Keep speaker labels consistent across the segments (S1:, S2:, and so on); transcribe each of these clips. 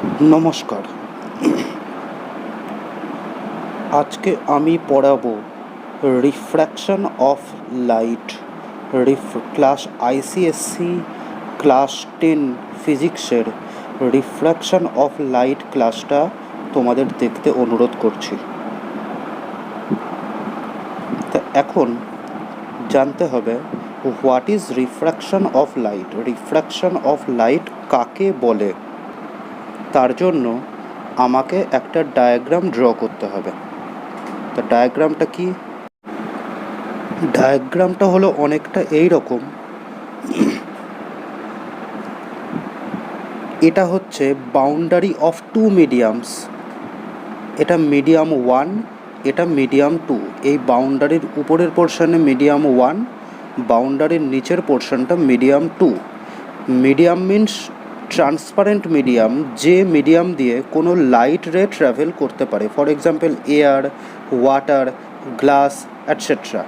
S1: নমস্কার। আজকে আমি পড়াবো refraction of light. Class ICSE class 10 ফিজিক্সের রিফ্র্যাকশন অফ লাইট ক্লাসটা তোমাদের দেখতে অনুরোধ করছি। তা এখন জানতে হবে what is refraction of light. Refraction of light কাকে বলে? তার জন্য আমাকে একটা ডায়াগ্রাম ড্র করতে হবে। তা ডায়াগ্রামটা কি? ডায়াগ্রামটা হলো অনেকটা এই রকম। এটা হচ্ছে বাউন্ডারি অফ টু মিডিয়ামস। এটা মিডিয়াম 1, এটা মিডিয়াম 2। এই বাউন্ডারির উপরের পোর্শনে মিডিয়াম 1, বাউন্ডারির নিচের পোর্শনটা medium 2। Medium means transparent medium, যে মিডিয়াম দিয়ে কোনো লাইট রে ট্রাভেল করতে পারে। For example air, water, glass etcetera.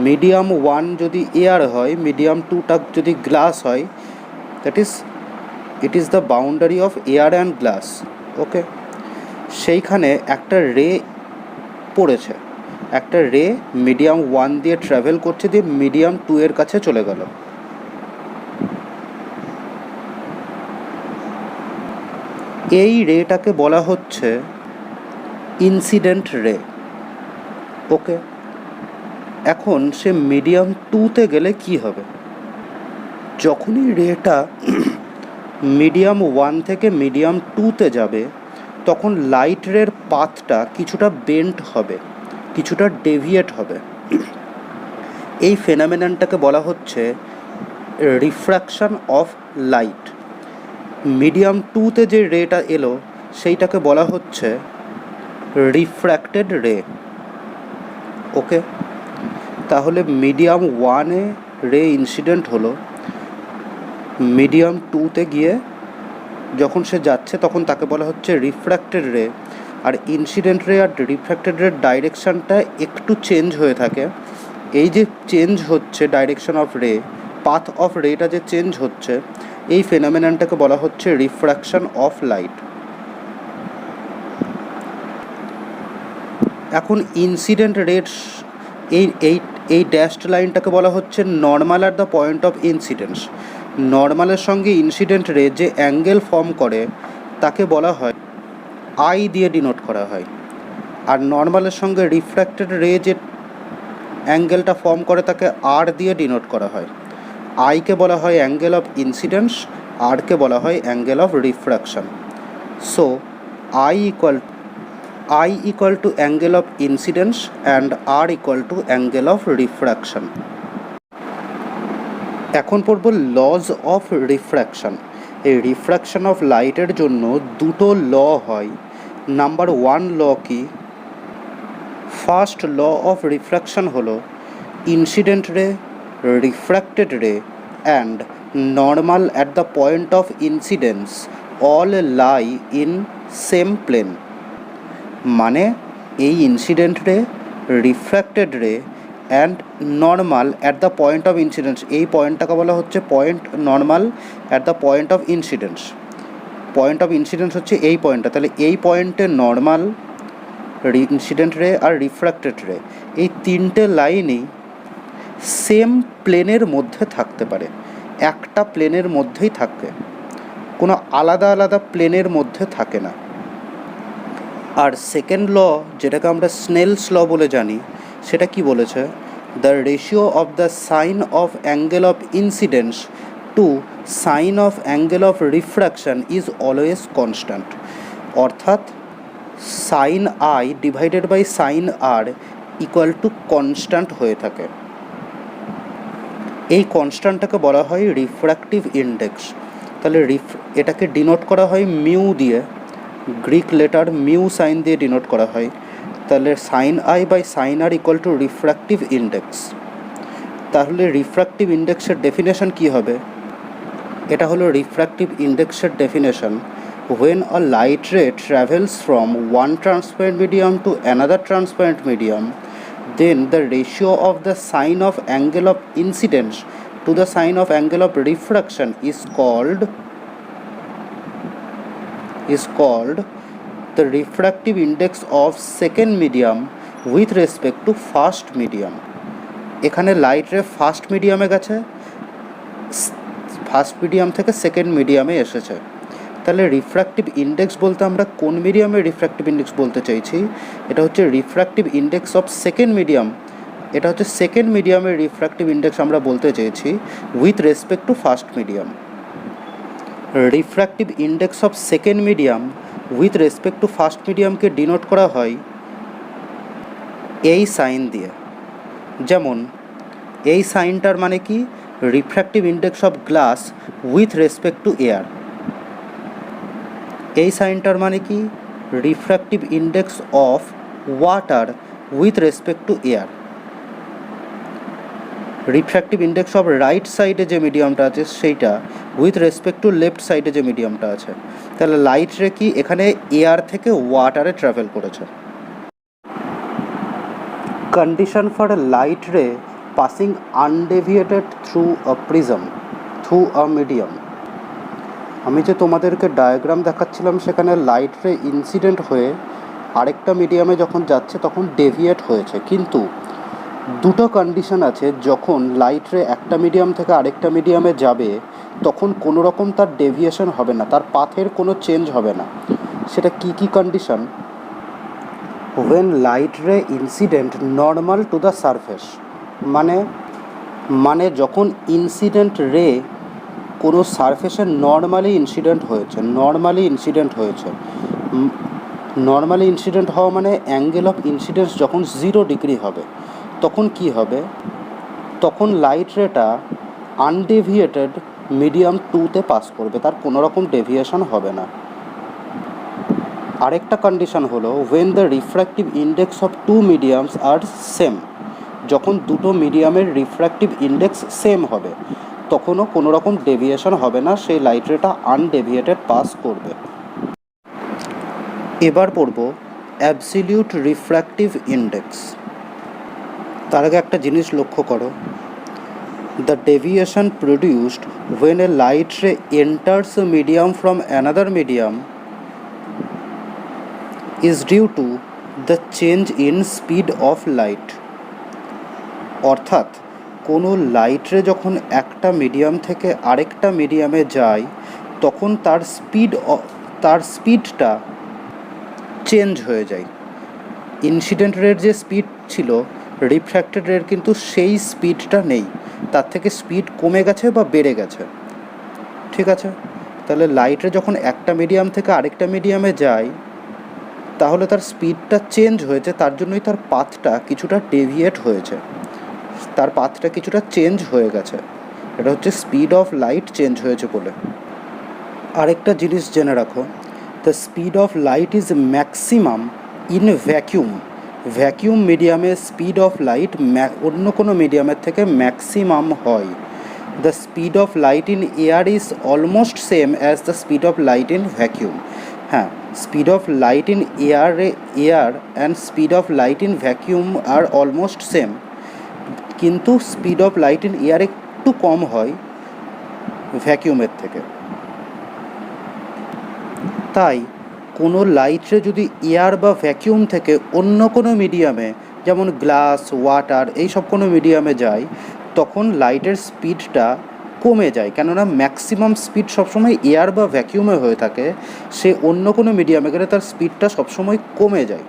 S1: Medium 1 যদি এয়ার হয়, মিডিয়াম 2টা যদি গ্লাস হয়, that is it is the boundary of air and glass. Okay, সেইখানে একটা রে পড়েছে, একটা রে মিডিয়াম 1 দিয়ে ট্রাভেল করছে, দিয়ে মিডিয়াম 2 এর কাছে চলে গেল। এই রেটাকে বলা হচ্ছে ইনসিডেন্ট রে। ওকে, এখন সে মিডিয়াম 2তে গেলে কি হবে? যখনই রেটা মিডিয়াম 1 থেকে মিডিয়াম 2তে যাবে, তখন লাইট রের পাথটা কিছুটা বেন্ট হবে, কিছুটা ডেভিয়েট হবে। এই ফেনোমেননটাকে বলা হচ্ছে রিফ্র্যাকশন অফ লাইট। মিডিয়াম 2তে যে রেটা এলো সেইটাকে বলা হচ্ছে রিফ্র্যাক্টেড রে। ওকে, তাহলে মিডিয়াম 1-এ রে ইনসিডেন্ট হলো, মিডিয়াম 2তে গিয়ে যখন সে যাচ্ছে তখন তাকে বলা হচ্ছে রিফ্র্যাক্টেড রে। আর ইনসিডেন্ট রে আর রিফ্র্যাক্টেড রের ডাইরেকশানটা একটু চেঞ্জ হয়ে থাকে। এই যে চেঞ্জ হচ্ছে direction of ray, path of রেটা যে চেঞ্জ হচ্ছে, এই ফেনোমেননটাকে বলা হচ্ছে রিফ্র্যাকশন অফ লাইট। এখন ইনসিডেন্ট রেট, এই এই এই ড্যাশড লাইনটাকে বলা হচ্ছে normal at the point of incidence. নর্মালের সঙ্গে ইনসিডেন্ট রে যে অ্যাঙ্গেল ফর্ম করে তাকে বলা হয় আই দিয়ে ডিনোট করা হয়। আর নর্মালের সঙ্গে রিফ্র্যাক্টেড রে যে অ্যাঙ্গেলটা ফর্ম করে তাকে আর দিয়ে ডিনোট করা হয়। আইকে বলা হয় অ্যাঙ্গেল অফ ইনসিডেন্স, আরকে বলা হয় angle of refraction. So I equal to angle of incidence and R equal to angle of refraction. এখন পড়ব লজ অফ রিফ্র্যাকশন। এই রিফ্র্যাকশন অফ লাইটের জন্য দুটো ল হয়। নাম্বার 1 ল কি? ফার্স্ট ল অফ রিফ্র্যাকশন হলো incident ray, refracted ray and normal at the point of incidence all lie in same plane. মানে এই incident ray, refracted ray and normal at the point of incidence, এই পয়েন্টটাকে বলা হচ্ছে point normal at the point of incidence. Point of incidence হচ্ছে এই পয়েন্টটা, তাহলে এই পয়েন্টে নর্মাল, ইনসিডেন্ট রে আর রিফ্র্যাক্টেড রে, এই তিনটে লাইনই সেম প্লেনের মধ্যে থাকতে পারে, একটা প্লেনের মধ্যেই থাকে, কোনো আলাদা আলাদা প্লেনের মধ্যে থাকে না। আর সেকেন্ড ল, যেটাকে আমরা স্নেলস ল বলে জানি, সেটা কি বলেছে? The ratio of the sine of angle of incidence to sine of angle of refraction is always constant. অর্থাৎ sine I divided by sine R equal to constant হয়ে থাকে। এই কনস্ট্যান্টটাকে বলা হয় রিফ্র্যাক্টিভ ইন্ডেক্স। তাহলে এটাকে ডিনোট করা হয় মিউ দিয়ে, গ্রিক লেটার মিউ সাইন দিয়ে ডিনোট করা হয়। তাহলে sine I by sine R equal to refractive index. তাহলে রিফ্র্যাক্টিভ ইন্ডেক্সের ডেফিনেশন কি হবে? এটা হলো রিফ্র্যাক্টিভ ইন্ডেক্সের definition. when a light ray travels from one transparent medium to another transparent medium, then the ratio of the sine of angle of incidence to the sine of angle of refraction is called is called the refractive index of second medium with respect to first medium. এখানে light রে first মিডিয়ামে গেছে, first medium থেকে second মিডিয়ামে এসেছে। তাহলে refractive index বলতে আমরা কোন মিডিয়ামের রিফ্র্যাক্টিভ ইন্ডেক্স বলতে চাইছি? এটা হচ্ছে refractive index of second medium. এটা হচ্ছে সেকেন্ড মিডিয়ামের রিফ্র্যাক্টিভ ইন্ডেক্স আমরা বলতে চেয়েছি with respect to first medium. Refractive index of second medium with respect to first মিডিয়ামকে ডিনোট করা হয় এই সাইন দিয়ে। যেমন এই সাইনটার মানে কি? Refractive index of glass with respect to air. এই সাইনটার মানে কি? Refractive index of water with respect to air. Refractive index of right সাইডে যে মিডিয়ামটা আছে সেইটা উইথ রেসপেক্ট টু লেফট সাইডে যে মিডিয়ামটা আছে। তাহলে লাইট রে কি এখানে এয়ার থেকে ওয়াটারে ট্রাভেল করেছে। Condition for light ray passing undeviated through a prism through a medium. আমি যে তোমাদেরকে ডায়াগ্রাম দেখাচ্ছিলাম সেখানে লাইট রে ইনসিডেন্ট হয়ে আরেকটা মিডিয়ামে যখন যাচ্ছে তখন ডেভিয়েট হয়েছে, কিন্তু দুটো কন্ডিশন আছে। যখন লাইট রে একটা মিডিয়াম থেকে আরেকটা মিডিয়ামে যাবে তখন কোনো রকম তার ডেভিয়েশন হবে না, তার পাথের কোনো চেঞ্জ হবে না। সেটা কি কি condition? when light ray incident normal to the surface, মানে যখন ইনসিডেন্ট রে কোনো সারফেসে নর্মালি ইনসিডেন্ট হয়েছে। নর্মালি ইনসিডেন্ট হওয়া মানে অ্যাঙ্গেল অফ ইনসিডেন্স যখন 0 ডিগ্রি হবে তখন কি হবে? তখন লাইট রেটা আনডেভিয়েটেড মিডিয়াম 2তে পাস করবে, তার কোনো রকম ডেভিয়েশন হবে না। আরেকটা কন্ডিশন হলো when the refractive index of two mediums are same, যখন দুটো মিডিয়ামের রিফ্র্যাক্টিভ ইন্ডেক্স সেম হবে তখনও কোনো রকম ডেভিয়েশন হবে না, সেই লাইট রেটা আনডেভিয়েটেড পাস করবে। এবার পড়ব অ্যাবসলিউট রিফ্র্যাক্টিভ ইন্ডেক্স। তার আগে একটা জিনিস লক্ষ্য করো, the deviation produced when a light ray enters a medium from another medium is due to the change in speed of light। অর্থাৎ কোনো লাইট রে যখন একটা মিডিয়াম থেকে আরেকটা মিডিয়ামে যায় তখন তার স্পিডটা চেঞ্জ হয়ে যায়। ইনসিডেন্ট রের যে স্পিড ছিল রিফ্র্যাক্টেড রের কিন্তু সেই স্পিডটা নেই, তার থেকে স্পিড কমে গেছে বা বেড়ে গেছে। ঠিক আছে, তাহলে লাইট রে যখন একটা মিডিয়াম থেকে আরেকটা মিডিয়ামে যায় তাহলে তার স্পিডটা চেঞ্জ হয়েছে, তার জন্যই তার পাথটা কিছুটা ডেভিয়েট হয়েছে, তার পাথটা কিছুটা চেঞ্জ হয়ে গেছে। এটা হচ্ছে স্পিড অফ লাইট চেঞ্জ হয়েছে বলে। আরেকটা জিনিস জেনে রাখো, the speed of light is maximum in vacuum মিডিয়ামে স্পিড অফ লাইট অন্য কোনো মিডিয়ামের থেকে ম্যাক্সিমাম হয়। The speed of light in air is almost same as the speed of light in vacuum. হ্যাঁ, speed of light in air and speed of light in vacuum are almost same, কিন্তু speed of light in air একটু কম হয় ভ্যাকিউমের থেকে। তাই কোনো light রে যদি এয়ার বা ভ্যাকিউম থেকে অন্য কোনো মিডিয়ামে যেমন গ্লাস, ওয়াটার এইসব কোনো মিডিয়ামে যায় তখন লাইটের স্পিডটা কমে যায়, কেননা ম্যাক্সিমাম স্পিড সবসময় এয়ার বা ভ্যাকিউমে হয়ে থাকে, সে অন্য কোনো মিডিয়ামে গেলে তার স্পিডটা সবসময় কমে যায়,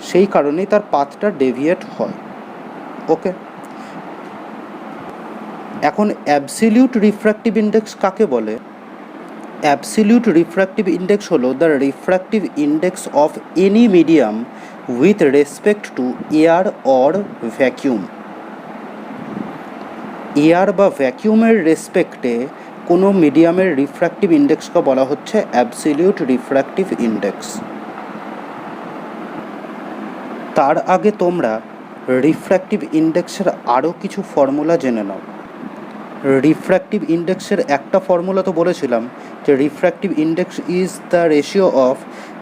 S1: সেই কারণেই তার পাথটা ডেভিয়েট হয়। ওকে, এখন অ্যাবসলিউট রিফ্র্যাক্টিভ ইন্ডেক্স কাকে বলে? অ্যাবসলিউট রিফ্র্যাক্টিভ ইন্ডেক্স হলো the refractive index of any medium with respect to air or vacuum. Air বা ভ্যাকিউমের রেসপেক্টে কোনো মিডিয়ামের রিফ্র্যাক্টিভ ইন্ডেক্সকে বলা হচ্ছে অ্যাবসলিউট রিফ্র্যাক্টিভ ইন্ডেক্স। তার আগে তোমরা রিফ্র্যাক্টিভ ইন্ডেক্সের আরও কিছু ফর্মুলা জেনে নাও। রিফ্র্যাক্টিভ ইন্ডেক্সের একটা ফর্মুলা তো বলেছিলাম যে refractive index is the ratio of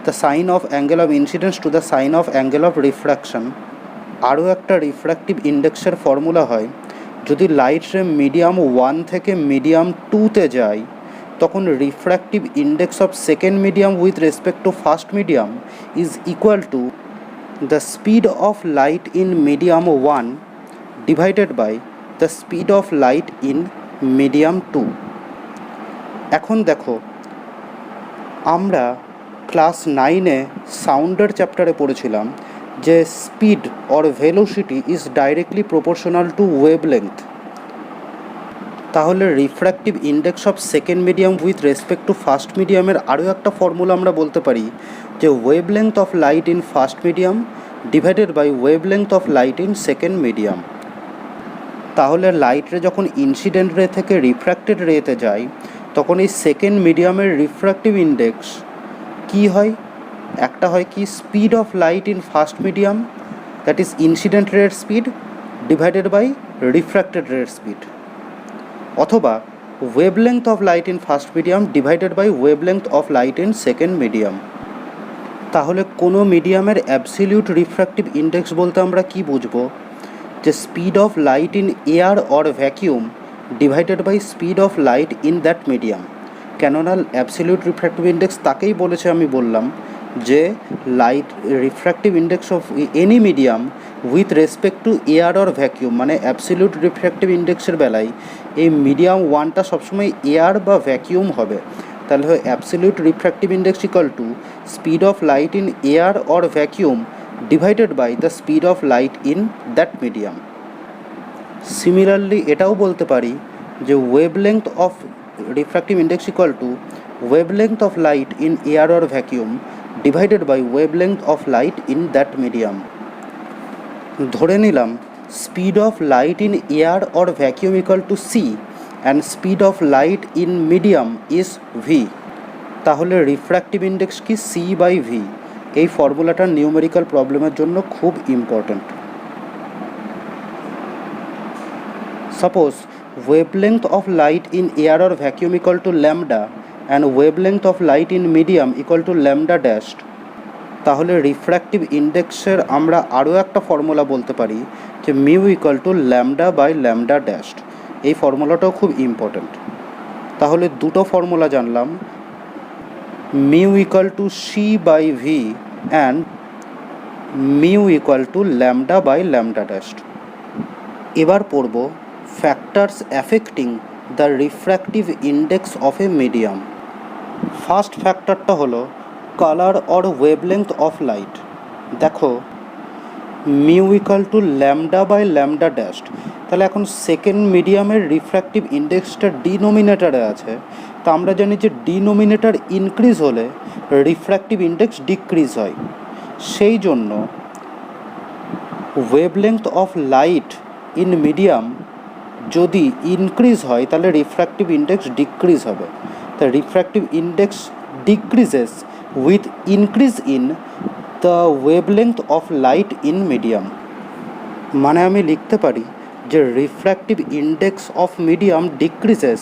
S1: the sine of angle of incidence to the sine of angle of refraction. আরও একটা রিফ্র্যাক্টিভ ইন্ডেক্সের ফর্মুলা হয়, যদি লাইট রে মিডিয়াম 1 থেকে মিডিয়াম 2তে যায় তখন refractive index of second medium with respect to first medium is equal to the speed of light in medium 1 divided by the speed of light in medium 2। এখন দেখো, আমরা ক্লাস 9-এ সাউন্ডের চ্যাপ্টারে পড়েছিলাম যে speed or velocity is directly proportional to wavelength. তাহলে refractive index of second medium with respect to first মিডিয়ামের আরও একটা ফর্মুলা আমরা বলতে পারি যে wavelength of light in first medium divided by wavelength of light in second medium. তাহলে light ray যখন ইনসিডেন্ট রে থেকে রিফ্র্যাক্টেড রেতে যায় তখন এই সেকেন্ড মিডিয়ামের রিফ্র্যাক্টিভ ইন্ডেক্স কী হয়? একটা হয় কি speed of light in first medium, that is incident রের স্পিড ডিভাইডেড বাই রিফ্র্যাক্টেড রের স্পিড, অথবা wavelength of light in first medium divided by wavelength of light in second medium. তাহলে কোনো মিডিয়ামের অ্যাবসলিউট রিফ্র্যাক্টিভ ইন্ডেক্স বলতে আমরা কি বুঝবো? যে speed of light in air or vacuum divided by speed of light in that medium. কেননা absolute refractive index তাকেই বলেছে, আমি বললাম যে light refractive index of any medium with respect to air or vacuum, মানে অ্যাবসলিউট রিফ্র্যাক্টিভ ইন্ডেক্সের বেলায় এই মিডিয়াম 1টা সবসময় এয়ার বা ভ্যাকিউম হবে। তাহলে হয় absolute refractive index equal to speed of light in air or vacuum divided by the speed of light in that medium. Similarly এটাও বলতে পারি যে wavelength of refractive index equal to wavelength of light in air or vacuum divided by wavelength of light in that medium. ধরে নিলাম speed of light in air or vacuum equal to C and speed of light in medium is V. তাহলে refractive index কি? C by V. এই ফর্মুলাটা numerical প্রবলেমের জন্য খুব important. Suppose wavelength of light in air or vacuum equal to lambda and wavelength of light in medium equal to lambda dashed, তাহলে refractive ইন্ডেক্সের আমরা আরও একটা ফর্মুলা বলতে পারি যে mu equal to lambda by lambda dashed. এই ফর্মুলাটাও খুব ইম্পর্ট্যান্ট। তাহলে দুটো ফর্মুলা জানলাম, mu equal to C by V and mu equal to lambda by lambda dashed. এবার পড়ব factors affecting the refractive index of a medium. First ফ্যাক্টরটা হলো colour or wavelength of light. দেখো mu equal to lambda by lambda dashed. তাহলে এখন second মিডিয়ামের refractive ইন্ডেক্সটা ডিনোমিনেটারে আছে, তা আমরা জানি যে ডিনোমিনেটার ইনক্রিজ হলে রিফ্র্যাক্টিভ ইন্ডেক্স ডিক্রিজ হয়। সেই জন্য wavelength of light in medium যদি ইনক্রিজ হয় তাহলে রিফ্র্যাক্টিভ ইন্ডেক্স ডিক্রিজ হবে। তা refractive index decreases with increase in the wavelength of light in medium. মানে আমি লিখতে পারি যে refractive index of medium decreases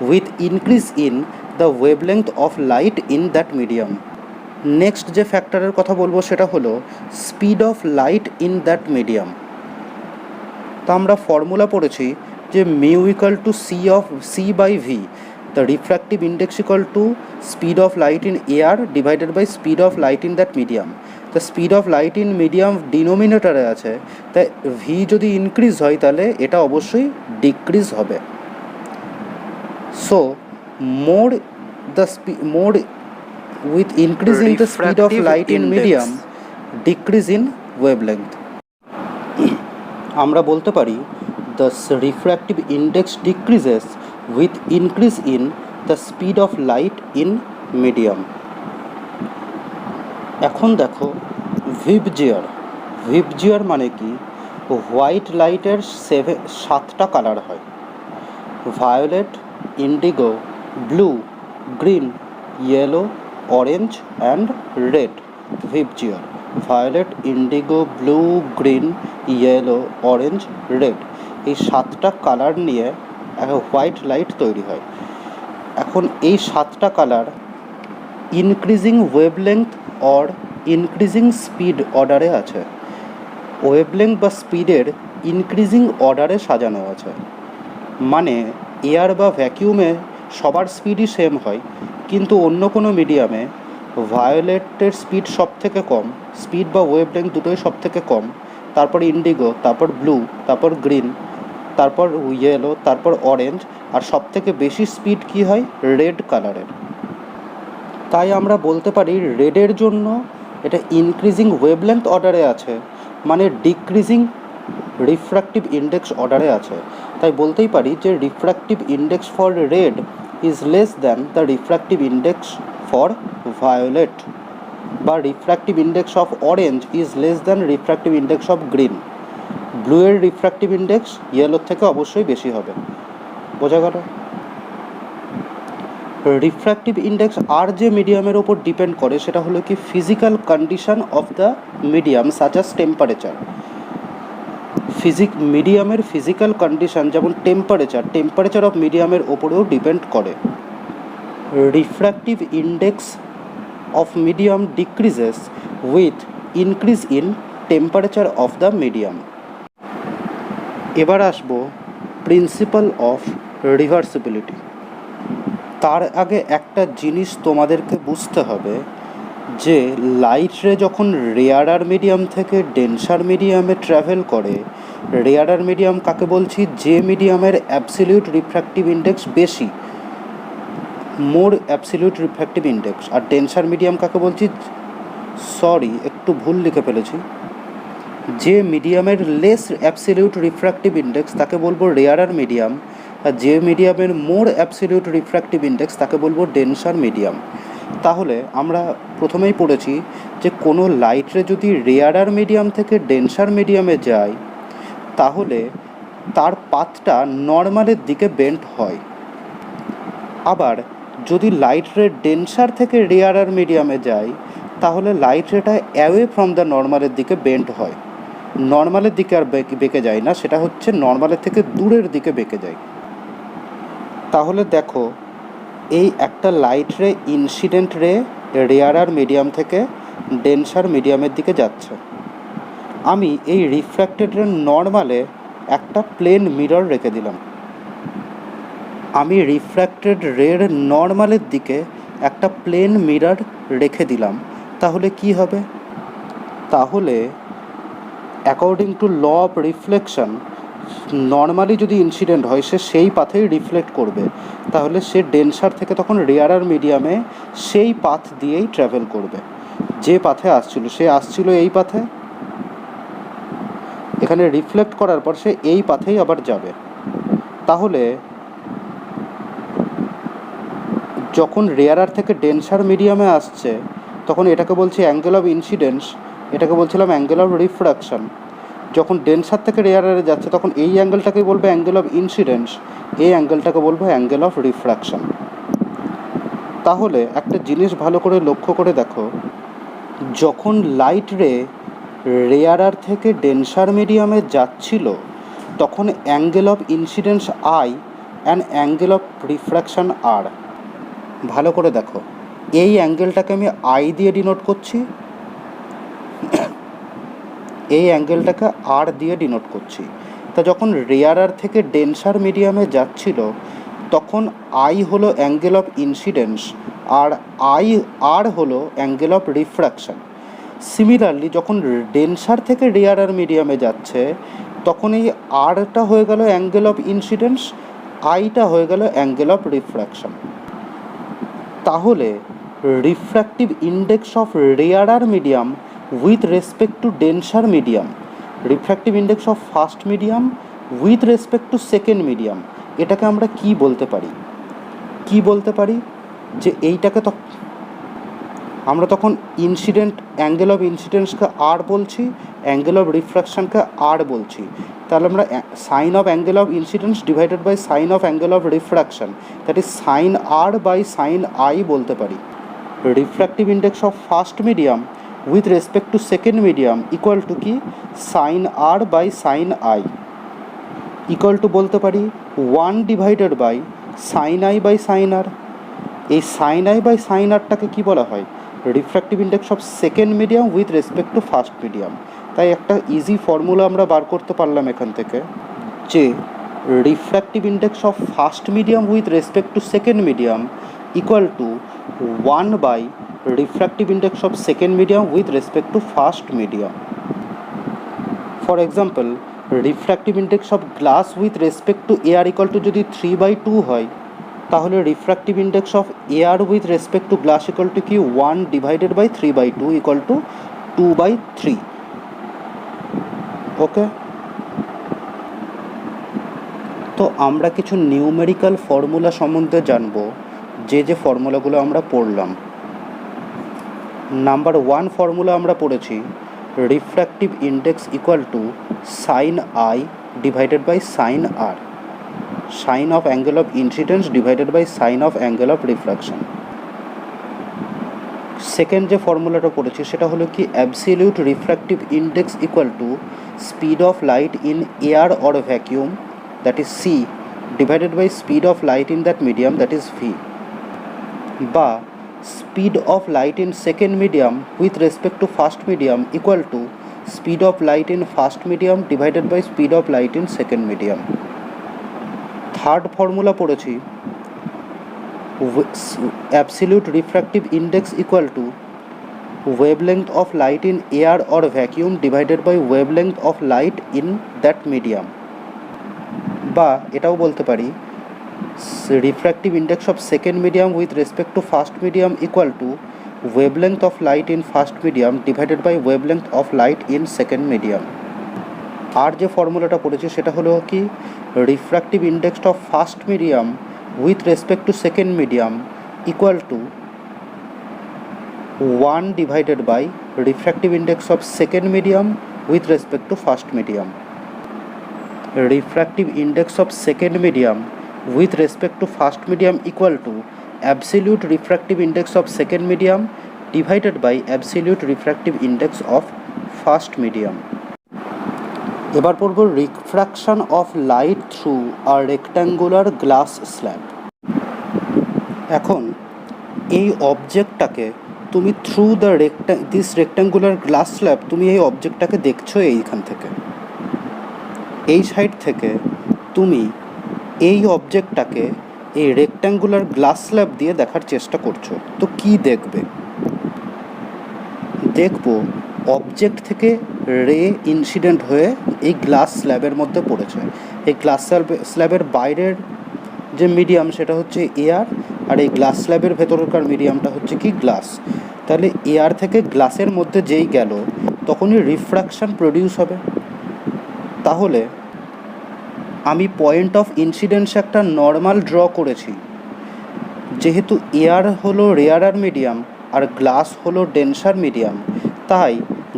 S1: with increase in the wavelength of light in that medium. Next যে ফ্যাক্টরের কথা বলবো সেটা হলো speed of light in that medium. তা আমরা ফর্মুলা পড়েছি যে mu equal to C by V, the refractive index equal to speed of light in air divided by speed of light in that medium. The speed of light in medium ডিনোমিনেটারে আছে, তাই V যদি increase হয় তাহলে এটা অবশ্যই decrease হবে। So more with increasing the speed of light in medium decrease in wavelength, আমরা বলতে পারি the refractive index decreases with increase in the speed of light in medium. এখন দেখো ভিপজিয়ার মানে কি? হোয়াইট লাইটের 7টা কালার হয়, violet, indigo, blue, green, yellow, orange and red. Vibgyor violet, indigo, blue, green, yellow, orange, red, এই 7টা colour নিয়ে একটা হোয়াইট লাইট তৈরি হয়। এখন এই 7টা colour increasing wavelength or increasing speed অর্ডারে আছে। ওয়েভলেংথ বা স্পিডের ইনক্রিজিং অর্ডারে সাজানো আছে। মানে এয়ার বা ভ্যাকিউমে সবার স্পিডই সেম হয়, কিন্তু অন্য কোনো মিডিয়ামে ভায়োলেটের স্পিড সব থেকে কম, স্পিড বা ওয়েভলেংথ দুটোই সব থেকে কম, তারপর ইন্ডিগো, তারপর ব্লু, তারপর গ্রিন, তারপর ইয়েলো, তারপর অরেঞ্জ, আর সব থেকে বেশি স্পিড কি হয় রেড কালারের। তাই আমরা বলতে পারি রেডের জন্য এটা ইনক্রিজিং ওয়েভলেংথ অর্ডারে আছে, মানে ডিক্রিজিং রিফ্র্যাক্টিভ ইন্ডেক্স অর্ডারে আছে। তাই বলতেই পারি যে refractive index for red is less than the refractive index for violet, বা refractive index of orange is less than refractive index of green. Blue এর রিফ্র্যাক্টিভ ইন্ডেক্স ইয়েলোর থেকে অবশ্যই বেশি হবে। বোঝা গেল? রিফ্র্যাক্টিভ ইন্ডেক্স আর যে মিডিয়ামের ওপর ডিপেন্ড করে সেটা হলো কি physical condition of the medium such us temperature. মিডিয়ামের ফিজিক্যাল কন্ডিশন যেমন টেম্পারেচার অফ মিডিয়ামের ওপরেও ডিপেন্ড করে। Refractive index of medium decreases with increase in temperature of the medium. এবার আসবো প্রিন্সিপাল অফ রিভার্সিবিলিটি। তার আগে একটা জিনিস তোমাদেরকে বুঝতে হবে যে লাইট রে যখন রেয়ারার মিডিয়াম থেকে ডেন্সার মিডিয়ামে ট্রাভেল করে, রেয়ারার মিডিয়াম কাকে বলছি? যে মিডিয়ামের অ্যাবসলিউট রিফ্র্যাক্টিভ ইন্ডেক্স বেশি, মোর অ্যাবসলিউট রিফ্র্যাক্টিভ ইন্ডেক্স। আর ডেন্সার মিডিয়াম কাকে বলছি? সরি, একটু ভুল লিখে ফেলেছি। যে মিডিয়ামের লেস অ্যাবসলিউট রিফ্র্যাক্টিভ ইন্ডেক্স তাকে বলবো রেয়ারার মিডিয়াম, আর যে মিডিয়ামের মোর অ্যাবসলিউট রিফ্র্যাক্টিভ ইন্ডেক্স তাকে বলবো ডেন্সার মিডিয়াম। তাহলে আমরা প্রথমেই পড়েছি যে কোনো লাইট রে যদি রেয়ারার মিডিয়াম থেকে ডেন্সার মিডিয়ামে যায় তাহলে তার পাথটা নর্মালের দিকে বেন্ট হয়। আবার যদি লাইট রে ডেন্সার থেকে রেয়ারার মিডিয়ামে যায় তাহলে লাইট রেটা অ্যাওয়ে ফ্রম দ্য নর্মালের দিকে বেন্ট হয়। নর্মালের দিকে আর বেঁকে যায় না, সেটা হচ্ছে নর্মালের থেকে দূরের দিকে বেঁকে যায়। তাহলে দেখো, এই একটা লাইট রে ইনসিডেন্ট রে রেয়ারার মিডিয়াম থেকে ডেন্সার মিডিয়ামের দিকে যাচ্ছে। আমি এই রিফ্র্যাক্টেড রে নর্মালে একটা প্লেন মিরর রেখে দিলাম। আমি রিফ্র্যাক্টেড রের নর্মালের দিকে একটা প্লেন মিরর রেখে দিলাম। তাহলে কি হবে? তাহলে according to law of reflection, normally যদি ইনসিডেন্ট হয় সে সেই পাথেই রিফ্লেক্ট করবে। তাহলে সে ডেন্সার থেকে তখন রেয়ারার মিডিয়ামে সেই পাথ দিয়েই ট্রাভেল করবে। যে পাথে আসছিল, সে আসছিল এই পাথে, এখানে রিফ্লেক্ট করার পর সে এই পাথেই আবার যাবে। তাহলে যখন রেয়ারার থেকে ডেন্সার মিডিয়ামে আসছে তখন এটাকে বলছি অ্যাঙ্গেল অফ ইনসিডেন্স, এটাকে বলছিলাম অ্যাঙ্গেল অফ রিফ্র্যাকশন। যখন ডেন্সার থেকে রেয়ারারে যাচ্ছে তখন এই অ্যাঙ্গেলটাকেই বলবে অ্যাঙ্গেল অফ ইনসিডেন্স, এই অ্যাঙ্গেলটাকে বলবো অ্যাঙ্গেল অফ রিফ্র্যাকশন। তাহলে একটা জিনিস ভালো করে লক্ষ্য করে দেখো, যখন লাইট রে রেয়ারার থেকে ডেন্সার মিডিয়ামে যাচ্ছিল তখন angle of incidence I and angle of refraction R. ভালো করে দেখো, এই অ্যাঙ্গেলটাকে আমি আই দিয়ে ডিনোট করছি, এই অ্যাঙ্গেলটাকে আর দিয়ে ডিনোট করছি। তা যখন রেয়ারার থেকে ডেন্সার মিডিয়ামে যাচ্ছিল তখন আই হলো অ্যাঙ্গেল অফ ইনসিডেন্স আর আর হলো অ্যাঙ্গেল অফ রিফ্র্যাকশন। সিমিলারলি যখন ডেন্সার থেকে রেয়ারার মিডিয়ামে যাচ্ছে তখন এই আরটা হয়ে গেল অ্যাঙ্গেল অফ ইনসিডেন্স, আইটা হয়ে গেল অ্যাঙ্গেল অফ রিফ্র্যাকশন। তাহলে refractive index of rarer medium with respect to denser medium, refractive index of first medium with respect to second medium, এটাকে আমরা কি বলতে পারি? কি বলতে পারি যে এইটাকে তো আমরা তখন ইনসিডেন্ট অ্যাঙ্গেল অফ ইনসিডেন্সকে আর বলছি, অ্যাঙ্গেল অফ রিফ্র্যাকশনকে আর বলছি। তাহলে আমরা sine of angle of incidence divided by sine of angle of refraction, that is sine r by sine i বলতে পারি। Refractive index of first medium with respect to second medium equal to কি? Sine r by sine i. Equal to বলতে পারি 1 divided by sine I by sine r. এই sign I by sign আরটাকে কী বলা হয়? Refractive index of second medium with respect to first medium. তাই একটা easy formula আমরা বার করতে পারলাম এখান থেকে যে refractive index of first medium with respect to second medium equal to 1 by refractive index of second medium with respect to first medium. For example, refractive index of glass with respect to air equal to যদি 3/2 হয়, তাহলে refractive index of air with respect to glass equal to কি 1 divided by 3/2 equal to 2/3. ওকে, তো আমরা কিছু numerical formula সম্বন্ধে জানবো, যে ফর্মুলাগুলো আমরা পড়লাম। নাম্বার 1 ফর্মুলা আমরা পড়েছি refractive index equal to sine I divided by sine R, sine of angle of incidence divided by sine of angle of refraction. Second যে ফর্মুলাটা পড়েছি সেটা হলো কি absolute refractive index equal to speed of light in air or vacuum, that is C, divided by speed of light in that medium, that is V, বা speed of light in second medium with respect to first medium equal to speed of light in first medium divided by speed of light in second medium. Third formula পড়েছি absolute refractive index equal to wavelength of light in air or vacuum divided by wavelength of light in that medium, বা এটাও বলতে পারি refractive index of second medium with respect to first medium equal to wavelength of light in first medium divided by wavelength of light in second medium. আর যে ফর্মুলাটা পড়েছি সেটা হলো কি refractive index of first medium with respect to second medium equal to 1 divided by refractive index of second medium with respect to first medium. Refractive index of second medium with respect to first medium equal to absolute refractive index of second medium divided by absolute refractive index of first medium. এবার পড়ব refraction of light through a rectangular glass slab. এখন এই অবজেক্টটাকে তুমি through the this rectangular glass slab, তুমি এই অবজেক্টটাকে দেখছো এইখান থেকে, এই সাইড থেকে তুমি এই অবজেক্টটাকে এই রেক্ট্যাঙ্গুলার গ্লাস স্ল্যাব দিয়ে দেখার চেষ্টা করছো। তো কি দেখবে? দেখবো অবজেক্ট থেকে রে ইনসিডেন্ট হয়ে এই গ্লাস স্ল্যাবের মধ্যে পড়েছে। এই গ্লাস স্ল্যাবের বাইরের যে মিডিয়াম সেটা হচ্ছে এয়ার, আর এই গ্লাস স্ল্যাবের ভেতরকার মিডিয়ামটা হচ্ছে কি গ্লাস। তাহলে এয়ার থেকে গ্লাসের মধ্যে যেই গেল তখনই রিফ্র্যাকশন প্রডিউস হবে। তাহলে আমি পয়েন্ট অফ ইনসিডেন্স একটা নর্মাল ড্র করেছি, যেহেতু এয়ার হলো রেয়ারার মিডিয়াম আর গ্লাস হলো ডেন্সার মিডিয়াম, তাই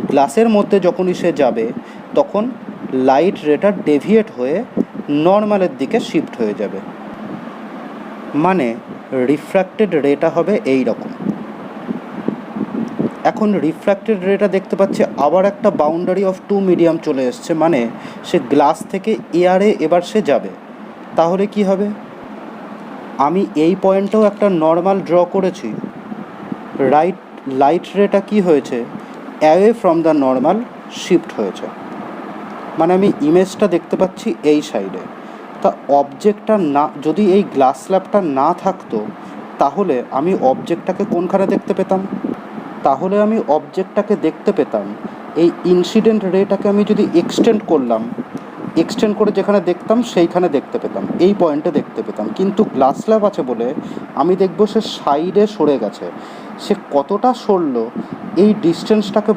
S1: গ্লাসের মধ্যে যখনই সে যাবে তখন লাইট রেটা ডেভিয়েট হয়ে নর্মালের দিকে শিফট হয়ে যাবে, মানে রিফ্র্যাক্টেড রেটা হবে এই রকম। এখন রিফ্র্যাক্টেড রেটা দেখতে পাচ্ছি আবার একটা বাউন্ডারি অফ টু মিডিয়াম চলে এসছে, মানে সে গ্লাস থেকে এয়ারে এবার সে যাবে। তাহলে কি হবে? আমি এই পয়েন্টেও একটা নর্মাল ড্র করেছি, লাইট রেটা কি হয়েছে away from the normal shift হয়েছে, মানে আমি ইমেজটা দেখতে পাচ্ছি এই সাইডে। তা অবজেক্টটা না, যদি এই গ্লাস স্ল্যাবটা না থাকতো তাহলে আমি অবজেক্টটাকে কোনখানে দেখতে পেতাম? তাহলে আমি অবজেক্টটাকে দেখতে পেতাম এই ইনসিডেন্ট রেটাকে আমি যদি এক্সটেন্ড করে যেখানে দেখতাম সেইখানে দেখতে পেতাম, এই পয়েন্টে দেখতে পেতাম। কিন্তু গ্লাস স্ল্যাব আছে বলে আমি দেখব সে সাইডে সরে গেছে। সে কতটা সরলো এই ডিস্টেন্সটাকে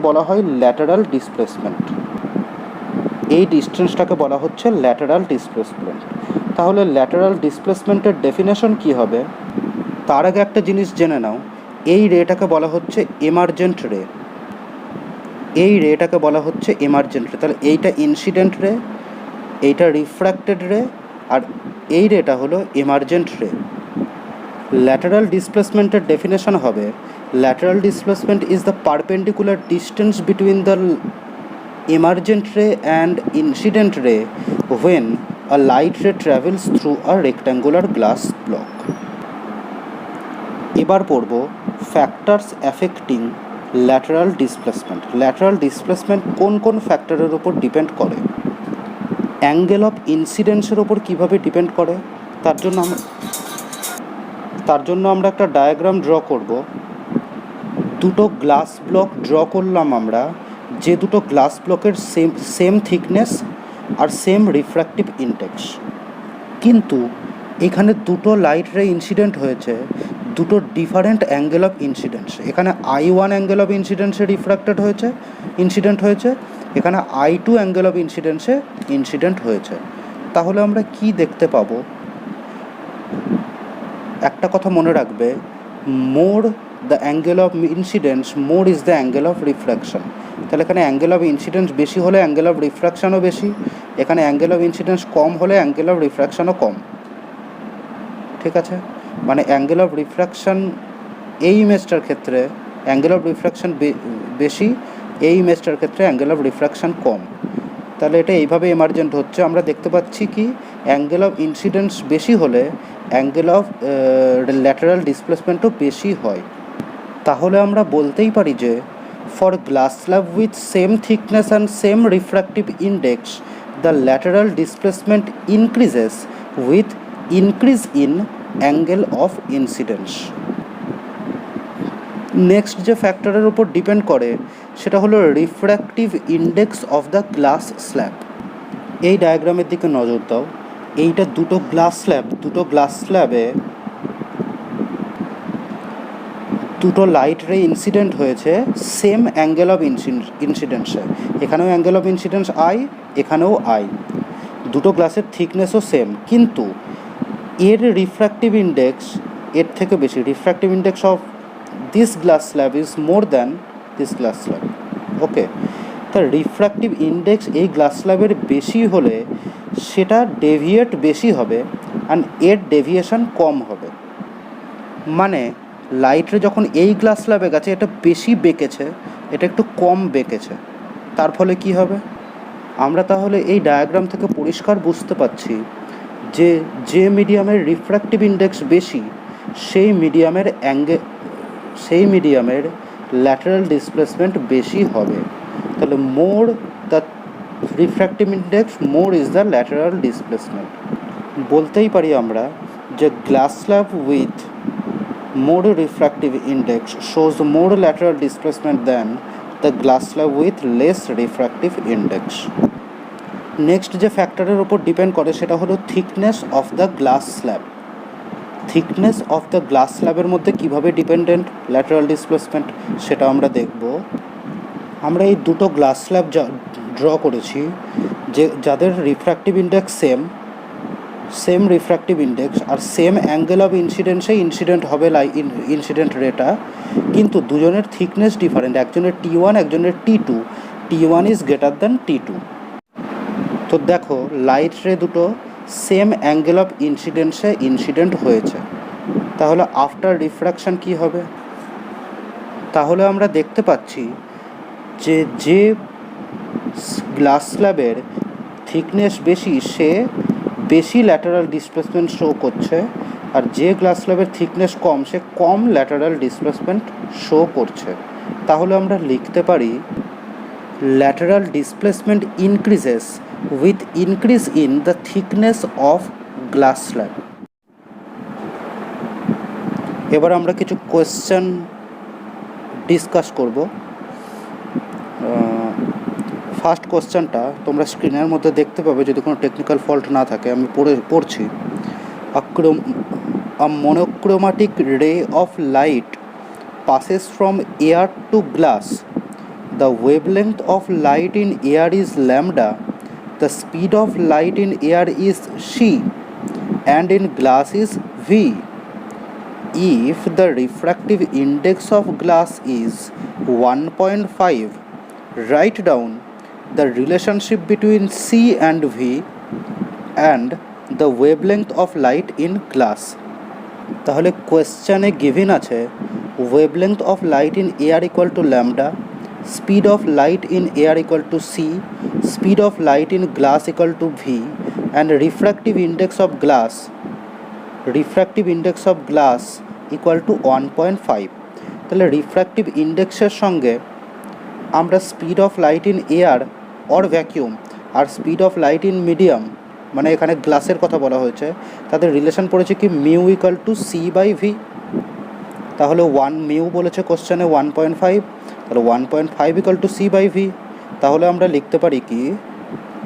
S1: বলা হয় ল্যাটারাল ডিসপ্লেসমেন্ট। এই ডিস্টেন্সটাকে বলা হচ্ছে ল্যাটারাল ডিসপ্লেসমেন্ট। তাহলে ল্যাটারাল ডিসপ্লেসমেন্টের ডেফিনেশন কি হবে? তার আগে একটা জিনিস জেনে নাও, এই রেটাকে বলা হচ্ছে এমার্জেন্ট রে। তাহলে এইটা ইনসিডেন্ট রে, এইটা রিফ্র্যাক্টেড রে, আর এই রেটা হলো এমার্জেন্ট রে। ল্যাটারাল ডিসপ্লেসমেন্টের ডেফিনেশন হবে lateral displacement is the perpendicular distance between the emergent ray and incident ray when a light ray travels through a rectangular glass block. এবার পড়ব factors affecting lateral displacement. Lateral displacement কোন কোন ফ্যাক্টরের উপর depend করে? Angle of ইনসিডেন্সের ওপর কীভাবে depend করে তার জন্য আমরা একটা ডায়াগ্রাম ড্র করব। দুটো গ্লাস ব্লক ড্র করলাম আমরা, যে দুটো গ্লাস ব্লকের সেম থিকনেস আর সেম রিফ্র্যাক্টিভ ইন্ডেক্স, কিন্তু এখানে দুটো লাইট রে ইনসিডেন্ট হয়েছে দুটো ডিফারেন্ট অ্যাঙ্গেল অফ ইনসিডেন্স। এখানে I1 অ্যাঙ্গেল অফ ইনসিডেন্সে রিফ্র্যাক্টেড হয়েছে, ইনসিডেন্ট হয়েছে, এখানে I2 অ্যাঙ্গেল অফ ইনসিডেন্সে ইনসিডেন্ট হয়েছে। তাহলে আমরা কি দেখতে পাবো? একটা কথা মনে রাখবে, more the angle of incidence more is the angle of refraction. তাহলে এখানে অ্যাঙ্গেল অফ ইনসিডেন্স বেশি হলে অ্যাঙ্গেল অফ রিফ্র্যাকশনও বেশি, এখানে অ্যাঙ্গেল অফ ইনসিডেন্স কম হলে অ্যাঙ্গেল অফ রিফ্র্যাকশনও কম। ঠিক আছে, মানে অ্যাঙ্গেল অফ রিফ্র্যাকশন এই ইমেজটার ক্ষেত্রে অ্যাঙ্গেল অফ রিফ্র্যাকশন বেশি, এই ইমেজটার ক্ষেত্রে অ্যাঙ্গেল অফ রিফ্র্যাকশন কম। তাহলে এটা এইভাবে এমার্জেন্ট হচ্ছে। আমরা দেখতে পাচ্ছি কি অ্যাঙ্গেল অফ ইনসিডেন্স বেশি হলে অ্যাঙ্গেল অফ ল্যাটারাল ডিসপ্লেসমেন্টও বেশি হয়। তাহলে আমরা বলতেই পারি যে for glass slab with same thickness and same refractive index the lateral displacement increases with increase in angle of incidence. Next যে ফ্যাক্টরের উপর ডিপেন্ড করে সেটা হলো refractive index of the glass slab. এই ডায়াগ্রামের দিকে নজর দাও। এইটা দুটো গ্লাস স্ল্যাবে দুটো লাইট রে ইনসিডেন্ট হয়েছে সেম অ্যাঙ্গেল অফ ইনসিডেন্সে। এখানেও অ্যাঙ্গেল অফ ইনসিডেন্স আই, এখানেও আই, দুটো গ্লাসের থিকনেসও সেম, কিন্তু এর রিফ্র্যাক্টিভ ইন্ডেক্স এর থেকে বেশি। Refractive index of this glass slab is more than this glass slab. Okay, তার রিফ্র্যাক্টিভ ইন্ডেক্স এই গ্লাস স্ল্যাবের বেশি হলে সেটা ডেভিয়েট বেশি হবে অ্যান্ড এর ডেভিয়েশন কম হবে। মানে লাইটরে যখন এই গ্লাস স্ল্যাবে গেছে এটা বেশি বেঁকেছে, এটা একটু কম বেঁকেছে, তার ফলে কি হবে? আমরা তাহলে এই ডায়াগ্রাম থেকে পরিষ্কার বুঝতে পারছি যে যে মিডিয়ামের রিফ্র্যাক্টিভ ইন্ডেক্স বেশি সেই মিডিয়ামের ল্যাটারাল ডিসপ্লেসমেন্ট বেশি হবে। তাহলে more the refractive index more is the lateral displacement. বলতেই পারি আমরা যে glass slab with more refractive index shows more lateral displacement than the glass slab with less refractive index. Next যে ফ্যাক্টরের উপর ডিপেন্ড করে সেটা হলো thickness of the glass slab. Thickness of the glass স্ল্যাবের মধ্যে কীভাবে ডিপেন্ডেন্ট ল্যাটারাল ডিসপ্লেসমেন্ট সেটা আমরা দেখব। আমরা এই দুটো গ্লাস স্ল্যাব ড্র করেছি যে যাদের refractive index same refractive index আর সেম অ্যাঙ্গেল অফ ইনসিডেন্সে ইনসিডেন্ট হবে ইনসিডেন্ট রেটা, কিন্তু দুজনের থিকনেস ডিফারেন্ট, একজনের T1 একজনের T2, T1 is greater than T2। তো দেখো লাইট রে দুটো সেম অ্যাঙ্গেল অফ ইনসিডেন্সে ইনসিডেন্ট হয়েছে, তাহলে আফটার রিফ্র্যাকশন কি হবে? তাহলে আমরা দেখতে পাচ্ছি যে গ্লাস স্ল্যাবের থিকনেস বেশি সে বেশি ল্যাটারাল ডিসপ্লেসমেন্ট শো করছে, আর যে গ্লাস স্ল্যাবের থিকনেস কম সে কম ল্যাটারাল ডিসপ্লেসমেন্ট শো করছে। তাহলে আমরা লিখতে পারি lateral displacement increases with increase in the thickness of glass slab. এবার আমরা কিছু কোয়েশ্চেন ডিসকাস করব। ফার্স্ট কোশ্চেনটা তোমরা স্ক্রিনের মধ্যে দেখতে পাবে, যদি কোনো টেকনিক্যাল ফল্ট না থাকে। আমি পড়ছি। A monochromatic ray of light passes from air to glass. The wavelength of light in air is lambda. The speed of light in air is c, and in glass is v. If the refractive index of glass is 1.5, write down the relationship between C and V and the wavelength of light in glass. তাহলে কোয়েশ্চেনে given আছে wavelength of light in air equal to lambda, speed of light in air equal to c, speed of light in glass equal to v, and refractive index of glass equal to 1.5. তাহলে refractive ইন্ডেক্সের সঙ্গে আমরা speed of light in air or vacuum আর speed of light in medium, মানে এখানে গ্লাসের কথা বলা হয়েছে, তাদের রিলেশন পড়েছে কি mu equal to C by V. তাহলে মিউ বলেছে কোশ্চেনে 1.5, তাহলে 1.5 equal to C by V. তাহলে আমরা লিখতে পারি কি,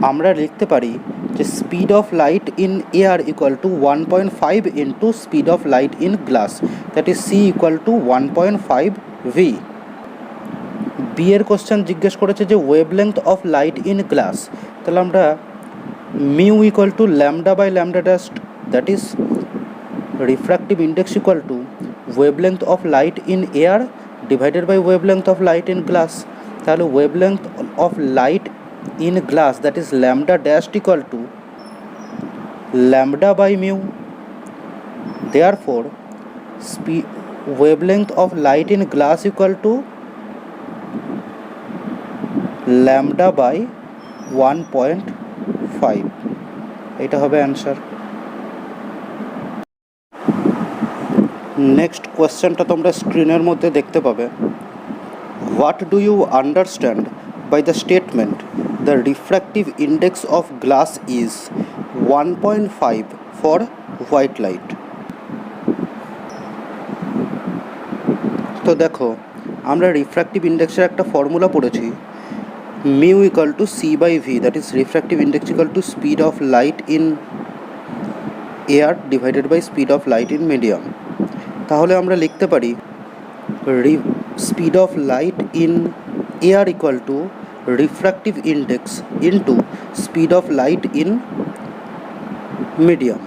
S1: আমরা লিখতে পারি যে speed of light in air equal to 1.5 into speed of light in glass, that is C equal to 1.5 V. B এর কোশ্চেন জিজ্ঞেস করেছে যে wavelength of light in glass, তাহলে আমরা mu equal to lambda by lambda dashed, that is refractive index equal to wavelength of light in air divided by wavelength of light in glass. তাহলে wavelength of light in glass, that is lambda dashed equal to lambda by mu. Therefore wavelength of light in glass equal to lambda by 1.5. এটা হবে answer. Next কোয়েশ্চেনটা তোমরা স্ক্রিনের মধ্যে দেখতে পাবে। What do you understand by the statement the refractive index of glass is 1.5 for white light? তো দেখো, আমরা রিফ্র্যাক্টিভ ইন্ডেক্সের একটা ফর্মুলা পড়েছি, mu equal to C by V, that is refractive index equal to speed of light in air divided by speed of light in medium. তাহলে আমরা লিখতে পারি speed of light in air equal to refractive index into speed of light in medium।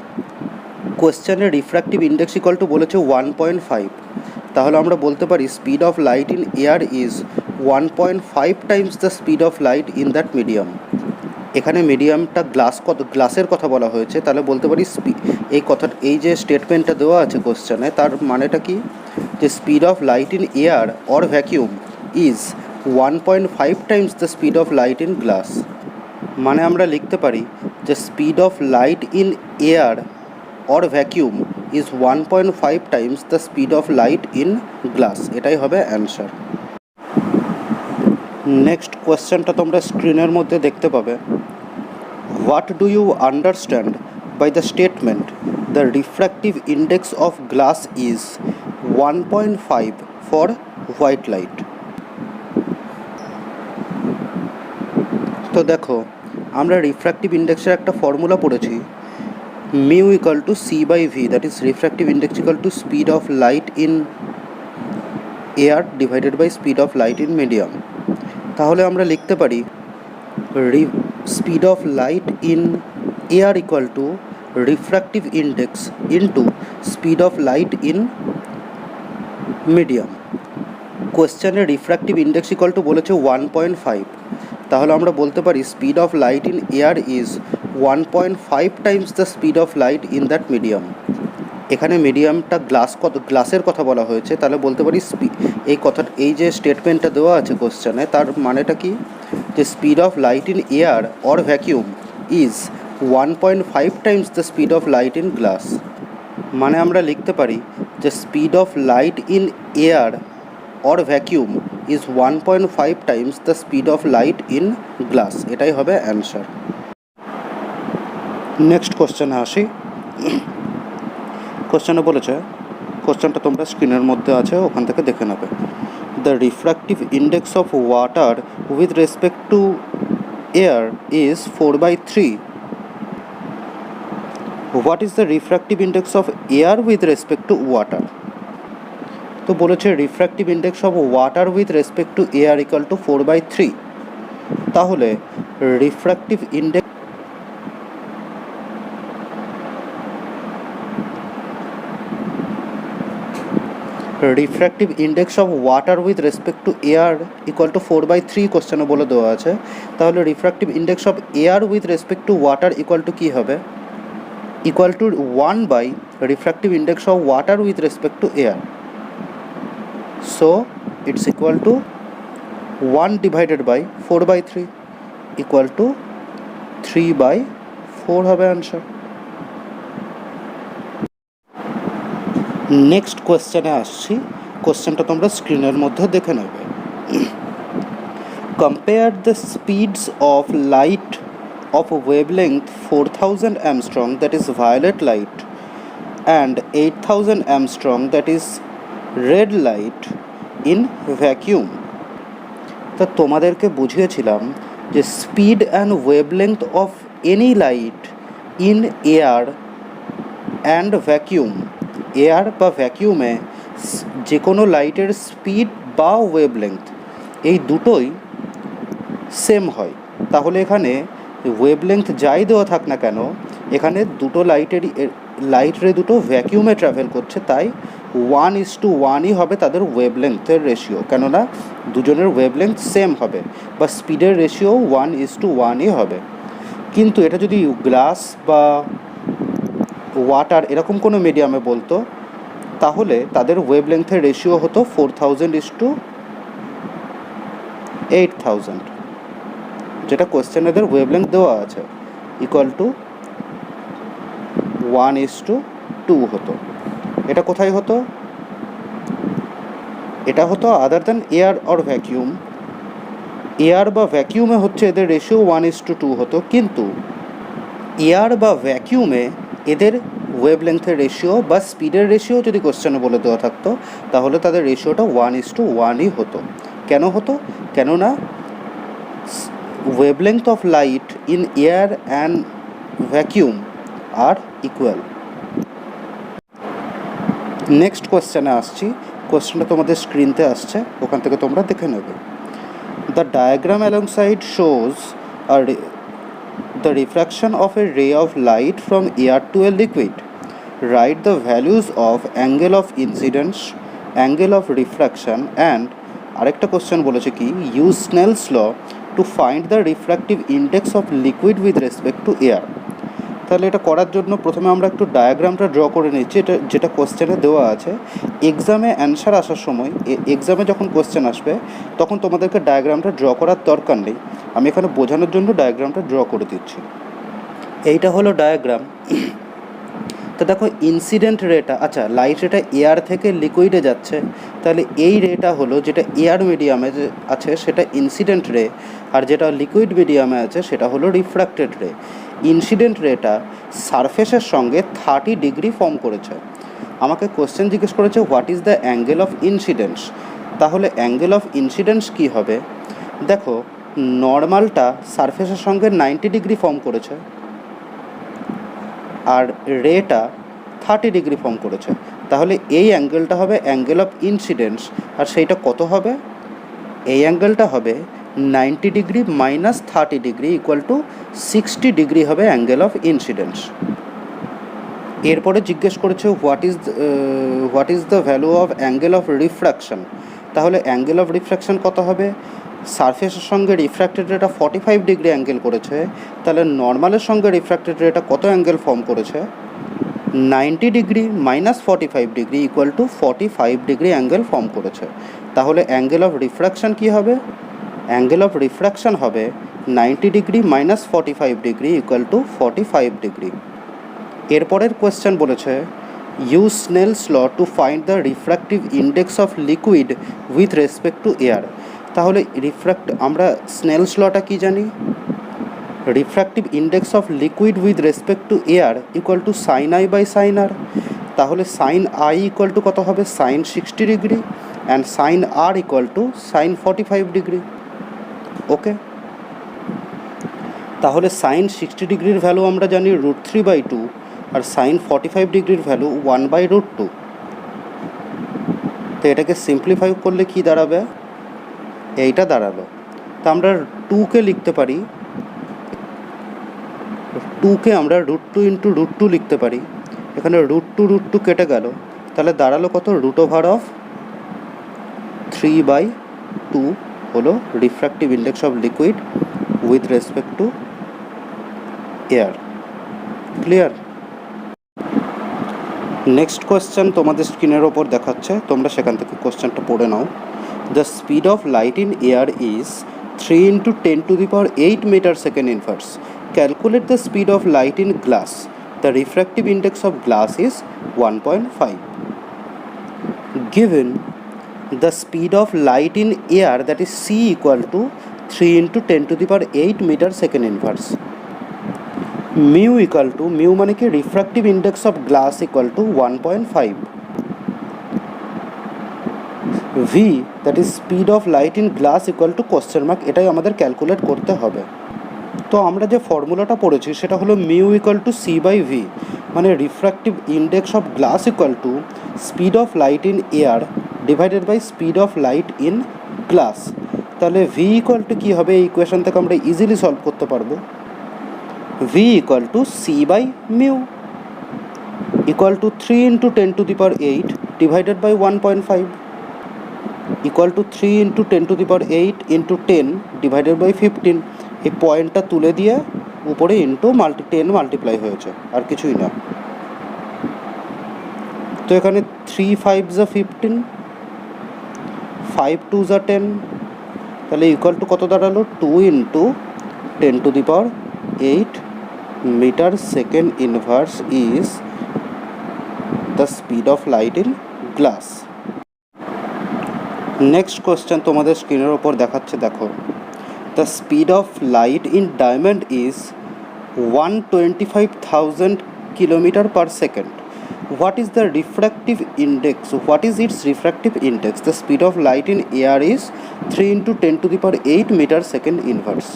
S1: কোশ্চেনে refractive index equal to বলেছে 1.5, তাহলে আমরা বলতে পারি speed of light in air is 1.5 times the speed of light in that medium. এখানে মিডিয়ামটা গ্লাসের কথা বলা হয়েছে, তাহলে বলতে পারি এই যে স্টেটমেন্টটা দেওয়া আছে কোশ্চেনে, তার মানেটা কি, যে speed of light in air or vacuum is 1.5 times the speed of light in glass. মানে আমরা লিখতে পারি যে speed of light in air or vacuum is 1.5 times the speed of light in glass. এটাই হবে অ্যান্সার। নেক্সট কোয়েশ্চেনটা তোমরা স্ক্রিনের মধ্যে দেখতে পাবে। What do you understand by the statement the refractive index of glass is 1.5 for white light? তো দেখো, আমরা রিফ্র্যাক্টিভ ইন্ডেক্সের একটা ফর্মুলা পড়েছি, mu equal to C by V, that is refractive index equal to speed of light in air divided by speed of light in medium. তাহলে আমরা লিখতে পারি speed of light in air equal to refractive index into speed of light in medium. কোয়েশ্চেনে refractive index equal to বলেছে 1.5, তাহলে আমরা বলতে পারি speed of light in air is 1.5 times the speed of light in that medium. এখানে মিডিয়ামটা গ্লাসের কথা বলা হয়েছে, তাহলে বলতে পারি এই যে স্টেটমেন্টটা দেওয়া আছে কোশ্চেনে, তার মানেটা কি, যে speed of light in air or vacuum is 1.5 times the speed of light in glass. মানে আমরা লিখতে পারি যে speed of light in air or vacuum is 1.5 times the speed of light in glass. এটাই হবে অ্যান্সার। নেক্সট কোশ্চেনে আসি। কোশ্চেনে বলেছে, কোশ্চেনটা তোমরা স্ক্রিনের মধ্যে আছে, ওখান থেকে দেখে নেবে। The refractive index of water with respect to air is 4/3। What is the refractive index of air with respect to water? তো বলেছে refractive index of water with respect to air equal to 4/3। তাহলে refractive index of water with respect to air equal to 4/3 কোশ্চেনে বলে দেওয়া আছে। তাহলে refractive index of air with respect to water equal to কী হবে? Equal to 1 by refractive index of water with respect to air. So it's equal to 1 divided by 4/3 equal to 3/4 হবে answer. Next কোয়েশ্চেনে আসছি। কোশ্চেনটা তোমরা স্ক্রিনের মধ্যে দেখে নেবে। Compare the speeds of light of a wavelength 4000 Armstrong, that is violet light, and 8000 Armstrong, that is red light, in vacuum. তা তোমাদেরকে বুঝিয়েছিলাম যে speed and wavelength of any light in air and vacuum, air বা ভ্যাকিউমে যে কোনো লাইটের speed বা wavelength এই দুটোই সেম হয়। তাহলে এখানে ওয়েভলেংথ যাই দেওয়া থাক না কেন, এখানে দুটো লাইটের দুটো ভ্যাকিউমে ট্রাভেল করছে, তাই 1:1ই হবে তাদের ওয়েভলেংথের রেশিও, কেননা দুজনের ওয়েভলেংথ সেম হবে, বা স্পিডের রেশিও 1:1ই হবে। কিন্তু এটা যদি গ্লাস বা ওয়াটার এরকম কোনো মিডিয়ামে বলতো, তাহলে তাদের ওয়েভলেংথের রেশিও হতো 4000:8000, যেটা কোয়েশ্চেনে এদের ওয়েভলেংথ দেওয়া আছে, ইকুয়াল টু 1:2 হতো। এটা কোথায় হতো? এটা হতো other than air or vacuum. Air বা ভ্যাকিউমে হচ্ছে এদের রেশিও 1:2 হতো, কিন্তু এয়ার বা ভ্যাকিউমে এদের ওয়েভলেংথের রেশিও বা স্পিডের রেশিও যদি কোশ্চেনে বলে দেওয়া থাকতো, তাহলে তাদের রেশিওটা 1:1ই হতো। কেন হতো? কেননা wavelength of light in air and vacuum are equal. Next কোয়েশ্চেনে আসছি। কোয়েশ্চেনটা তোমাদের স্ক্রিনতে আসছে, ওখান থেকে তোমরা দেখে নেবে। The diagram alongside shows the refraction of a ray of light from air to a liquid. Write the values of angle of incidence, angle of refraction, and আরেকটা কোয়েশ্চেন বলেছে কি, use Snell's law to find the refractive index of liquid with respect to air. তাহলে এটা করার জন্য প্রথমে আমরা একটু ডায়াগ্রামটা ড্র করে নিচ্ছি, যেটা কোয়েশ্চেনে দেওয়া আছে। এক্সামে অ্যান্সার আসার সময়, এক্সামে যখন কোয়েশ্চেন আসবে তখন তোমাদেরকে ডায়াগ্রামটা ড্র করার দরকার নেই, আমি এখানে বোঝানোর জন্য ডায়াগ্রামটা ড্র করে দিচ্ছি। এইটা হলো ডায়াগ্রাম। তো দেখো ইনসিডেন্ট রেটা, আচ্ছা লাইট রেটা এয়ার থেকে লিকুইডে যাচ্ছে, তাহলে এই রেটা হলো যেটা এয়ার মিডিয়ামে আছে সেটা ইনসিডেন্ট রে, আর যেটা লিকুইড মিডিয়ামে আছে সেটা হলো রিফ্র্যাক্টেড রে। ইনসিডেন্ট রেটা সারফেসের সঙ্গে 30 ডিগ্রি ফর্ম করেছে। আমাকে কোশ্চেন জিজ্ঞেস করেছে what is the angle of incidence. তাহলে অ্যাঙ্গেল অফ ইনসিডেন্স কী হবে? দেখো নর্মালটা সারফেসের সঙ্গে 90 ডিগ্রি ফর্ম করেছে, আর রেটা 30 ডিগ্রি ফর্ম করেছে, তাহলে এই অ্যাঙ্গেলটা হবে অ্যাঙ্গেল অফ ইনসিডেন্স। আর সেইটা কত হবে? এই অ্যাঙ্গেলটা হবে 90 degree minus 30 degree equal two 60 degree হবে অ্যাঙ্গেল অফ ইনসিডেন্স। এরপরে জিজ্ঞেস করেছে what is the value of angle of refraction. তাহলে অ্যাঙ্গেল অফ রিফ্র্যাকশন কত হবে? সারফেসের সঙ্গে রিফ্র্যাক্টেড রেটা 45 ডিগ্রি অ্যাঙ্গেল করেছে, তাহলে নর্মালের সঙ্গে রিফ্র্যাক্টেড রেটা কত অ্যাঙ্গেল ফর্ম করেছে? 90 degree minus 45 degree equal to 45 degree angle form করেছে। তাহলে অ্যাঙ্গেল অফ রিফ্র্যাকশন কী হবে? অ্যাঙ্গেল অফ রিফ্র্যাকশন হবে 90 degree minus 45 degree equal to 45 degree. এরপরের কোয়েশ্চেন বলেছে use Snell's law to find the refractive index of liquid with respect to air. তাহলে আমরা Snell's লটা কী জানি? Refractive index of liquid with respect to air equal to sine I by sine r. তাহলে sine i equal to কত হবে? Sine 60 degree, and sine R equal to sine 45 degree. Okay, তাহলে sign 60 ডিগ্রির value আমরা জানি √3/2, আর sign 45 ডিগ্রির value 1/√2। তো এটাকে সিম্পলিফাই করলে কি দাঁড়াবে? এইটা দাঁড়ালো। তা আমরা 2কে লিখতে পারি, 2কে আমরা √2 ইন্টু √2 লিখতে পারি। এখানে √2 কেটে গেল, তাহলে দাঁড়ালো কত? √3/2 হলো refractive index of liquid with respect to air. Clear? Next question তোমাদের স্ক্রিনের ওপর দেখাচ্ছে, তোমরা সেখান থেকে কোয়েশ্চেনটা পড়ে নাও। The speed of light in air is 3 × 10⁸ meter second inverse. Calculate the speed of light in glass. The refractive index of glass is 1.5. Given the speed of light in air, that is c, equal to 3 into 10 to the power 8 meter second inverse. Mu equal to, mu মানে কি refractive index of glass equal to 1.5. v, that is speed of light in glass equal to question mark, এটাই আমাদের calculate করতে হবে। তো আমরা যে ফর্মুলাটা পড়েছি সেটা হলো mu equal to C by v, মানে refractive index of glass equal to speed of light in air divided by speed of light in glass. তাহলে ভি ইকুয়াল টু কী হবে, এই ইকুয়েশন থেকে আমরা ইজিলি সলভ করতে পারবো। V equal to C by mu equal to 3 into 10 to the power 8 divided by 1.5 equal to 3 into 10 to the power 8 into 10 divided by 15। এই পয়েন্টটা তুলে দিয়ে উপরে ইন্টু 10 মাল্টিপ্লাই হয়েছে, আর কিছুই না। তো এখানে 3 5 যা 15, 5 2 যা 10, তাহলে ইকুয়াল টু কত দাঁড়ালো, 2 into 10 to the power 8 metre second inverse is the speed of light in glass. Next question তোমাদের স্ক্রিনের ওপর দেখাচ্ছে, দেখো। The speed of light in diamond is 125,000 kilometer per second. What is the refractive index? What is its refractive index? The speed of light in air is 3 into 10 to the power 8 meter second inverse.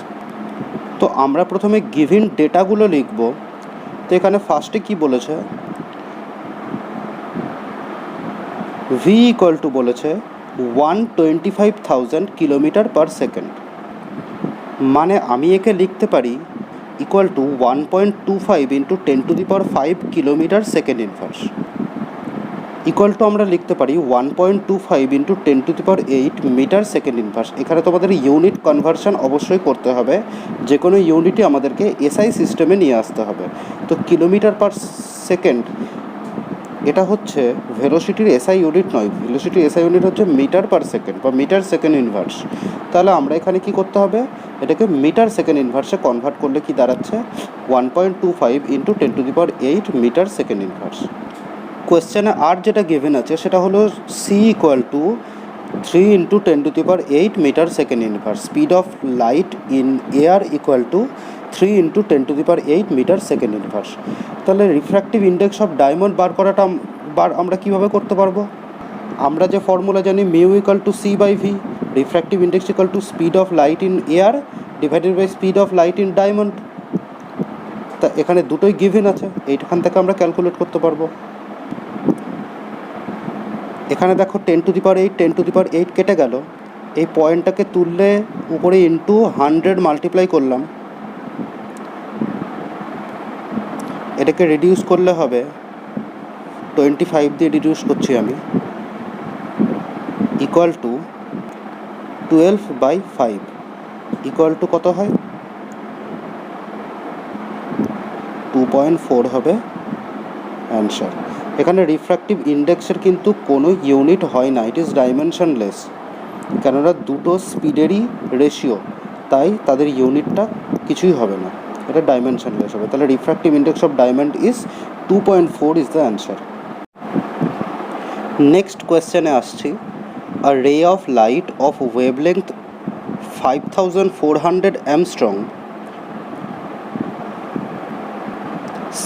S1: তো আমরা প্রথমে given ডেটাগুলো লিখব। তো এখানে ফার্স্টে কি বলেছে, v equal to বলেছে 125,000 কিলোমিটার পার সেকেন্ড, মানে আমি একে লিখতে পারি equal to 1.25 into 10 to the power 5 kilometre second inverse, equal to আমরা লিখতে পারি 1.25 into 10 to the power 8 metre second inverse. এখানে তোমাদের ইউনিট কনভার্সন অবশ্যই করতে হবে, যে কোনো ইউনিটই আমাদেরকে এসআই সিস্টেমে নিয়ে আসতে হবে। তো কিলোমিটার পার সেকেন্ড এটা হচ্ছে ভেলোসিটির এসআই ইউনিট নয়, ভেলোসিটির এসআই ইউনিট হচ্ছে মিটার পার সেকেন্ড বা মিটার সেকেন্ড ইনভার্স। তাহলে আমরা এখানে কি করতে হবে, এটাকে মিটার সেকেন্ড ইনভার্সে কনভার্ট করলে কি দাঁড়াচ্ছে 1.25 into 10 to the power 8 metre second inverse. কোয়েশ্চেনে আর যেটা গিভেন আছে সেটা হলো c equal to 3 into 10 to the power 8 metre second inverse, speed of light in air equal to 3 into 10 to the power 8 metre second inverse. তাহলে refractive index of diamond বার করাটা আমরা কীভাবে করতে পারবো, আমরা যে ফর্মুলা জানি mu equal to C by V, refractive index equal to speed of light in air divided by speed of light in diamond. তা এখানে দুটোই গিভেন আছে, এইখান থেকে আমরা ক্যালকুলেট করতে পারবো। এখানে দেখো 10 to the power 8 10 to the power 8 কেটে গেল, এই পয়েন্টটাকে তুললে উপরে ইন্টু 100 মাল্টিপ্লাই করলাম, এটাকে রিডিউস করলে হবে 25 দিয়ে রিডিউস করছি আমি, ইকুয়াল টু 12/5 ইকুয়াল টু কত হয়, 2.4 হবে অ্যান্সার। এখানে রিফ্র্যাক্টিভ ইন্ডেক্সের কিন্তু কোনো ইউনিট হয় না, ইট ইজ ডাইমেনশনলেস, কেননা দুটো স্পিডেরই রেশিও, তাই তাদের ইউনিটটা কিছুই হবে না, এটা ডাইমেনশনলেস হবে। তাহলে refractive index of diamond is 2.4 is the answer. Next কোয়েশ্চেনে আসছি, a ray of light of wavelength 5400 angstrom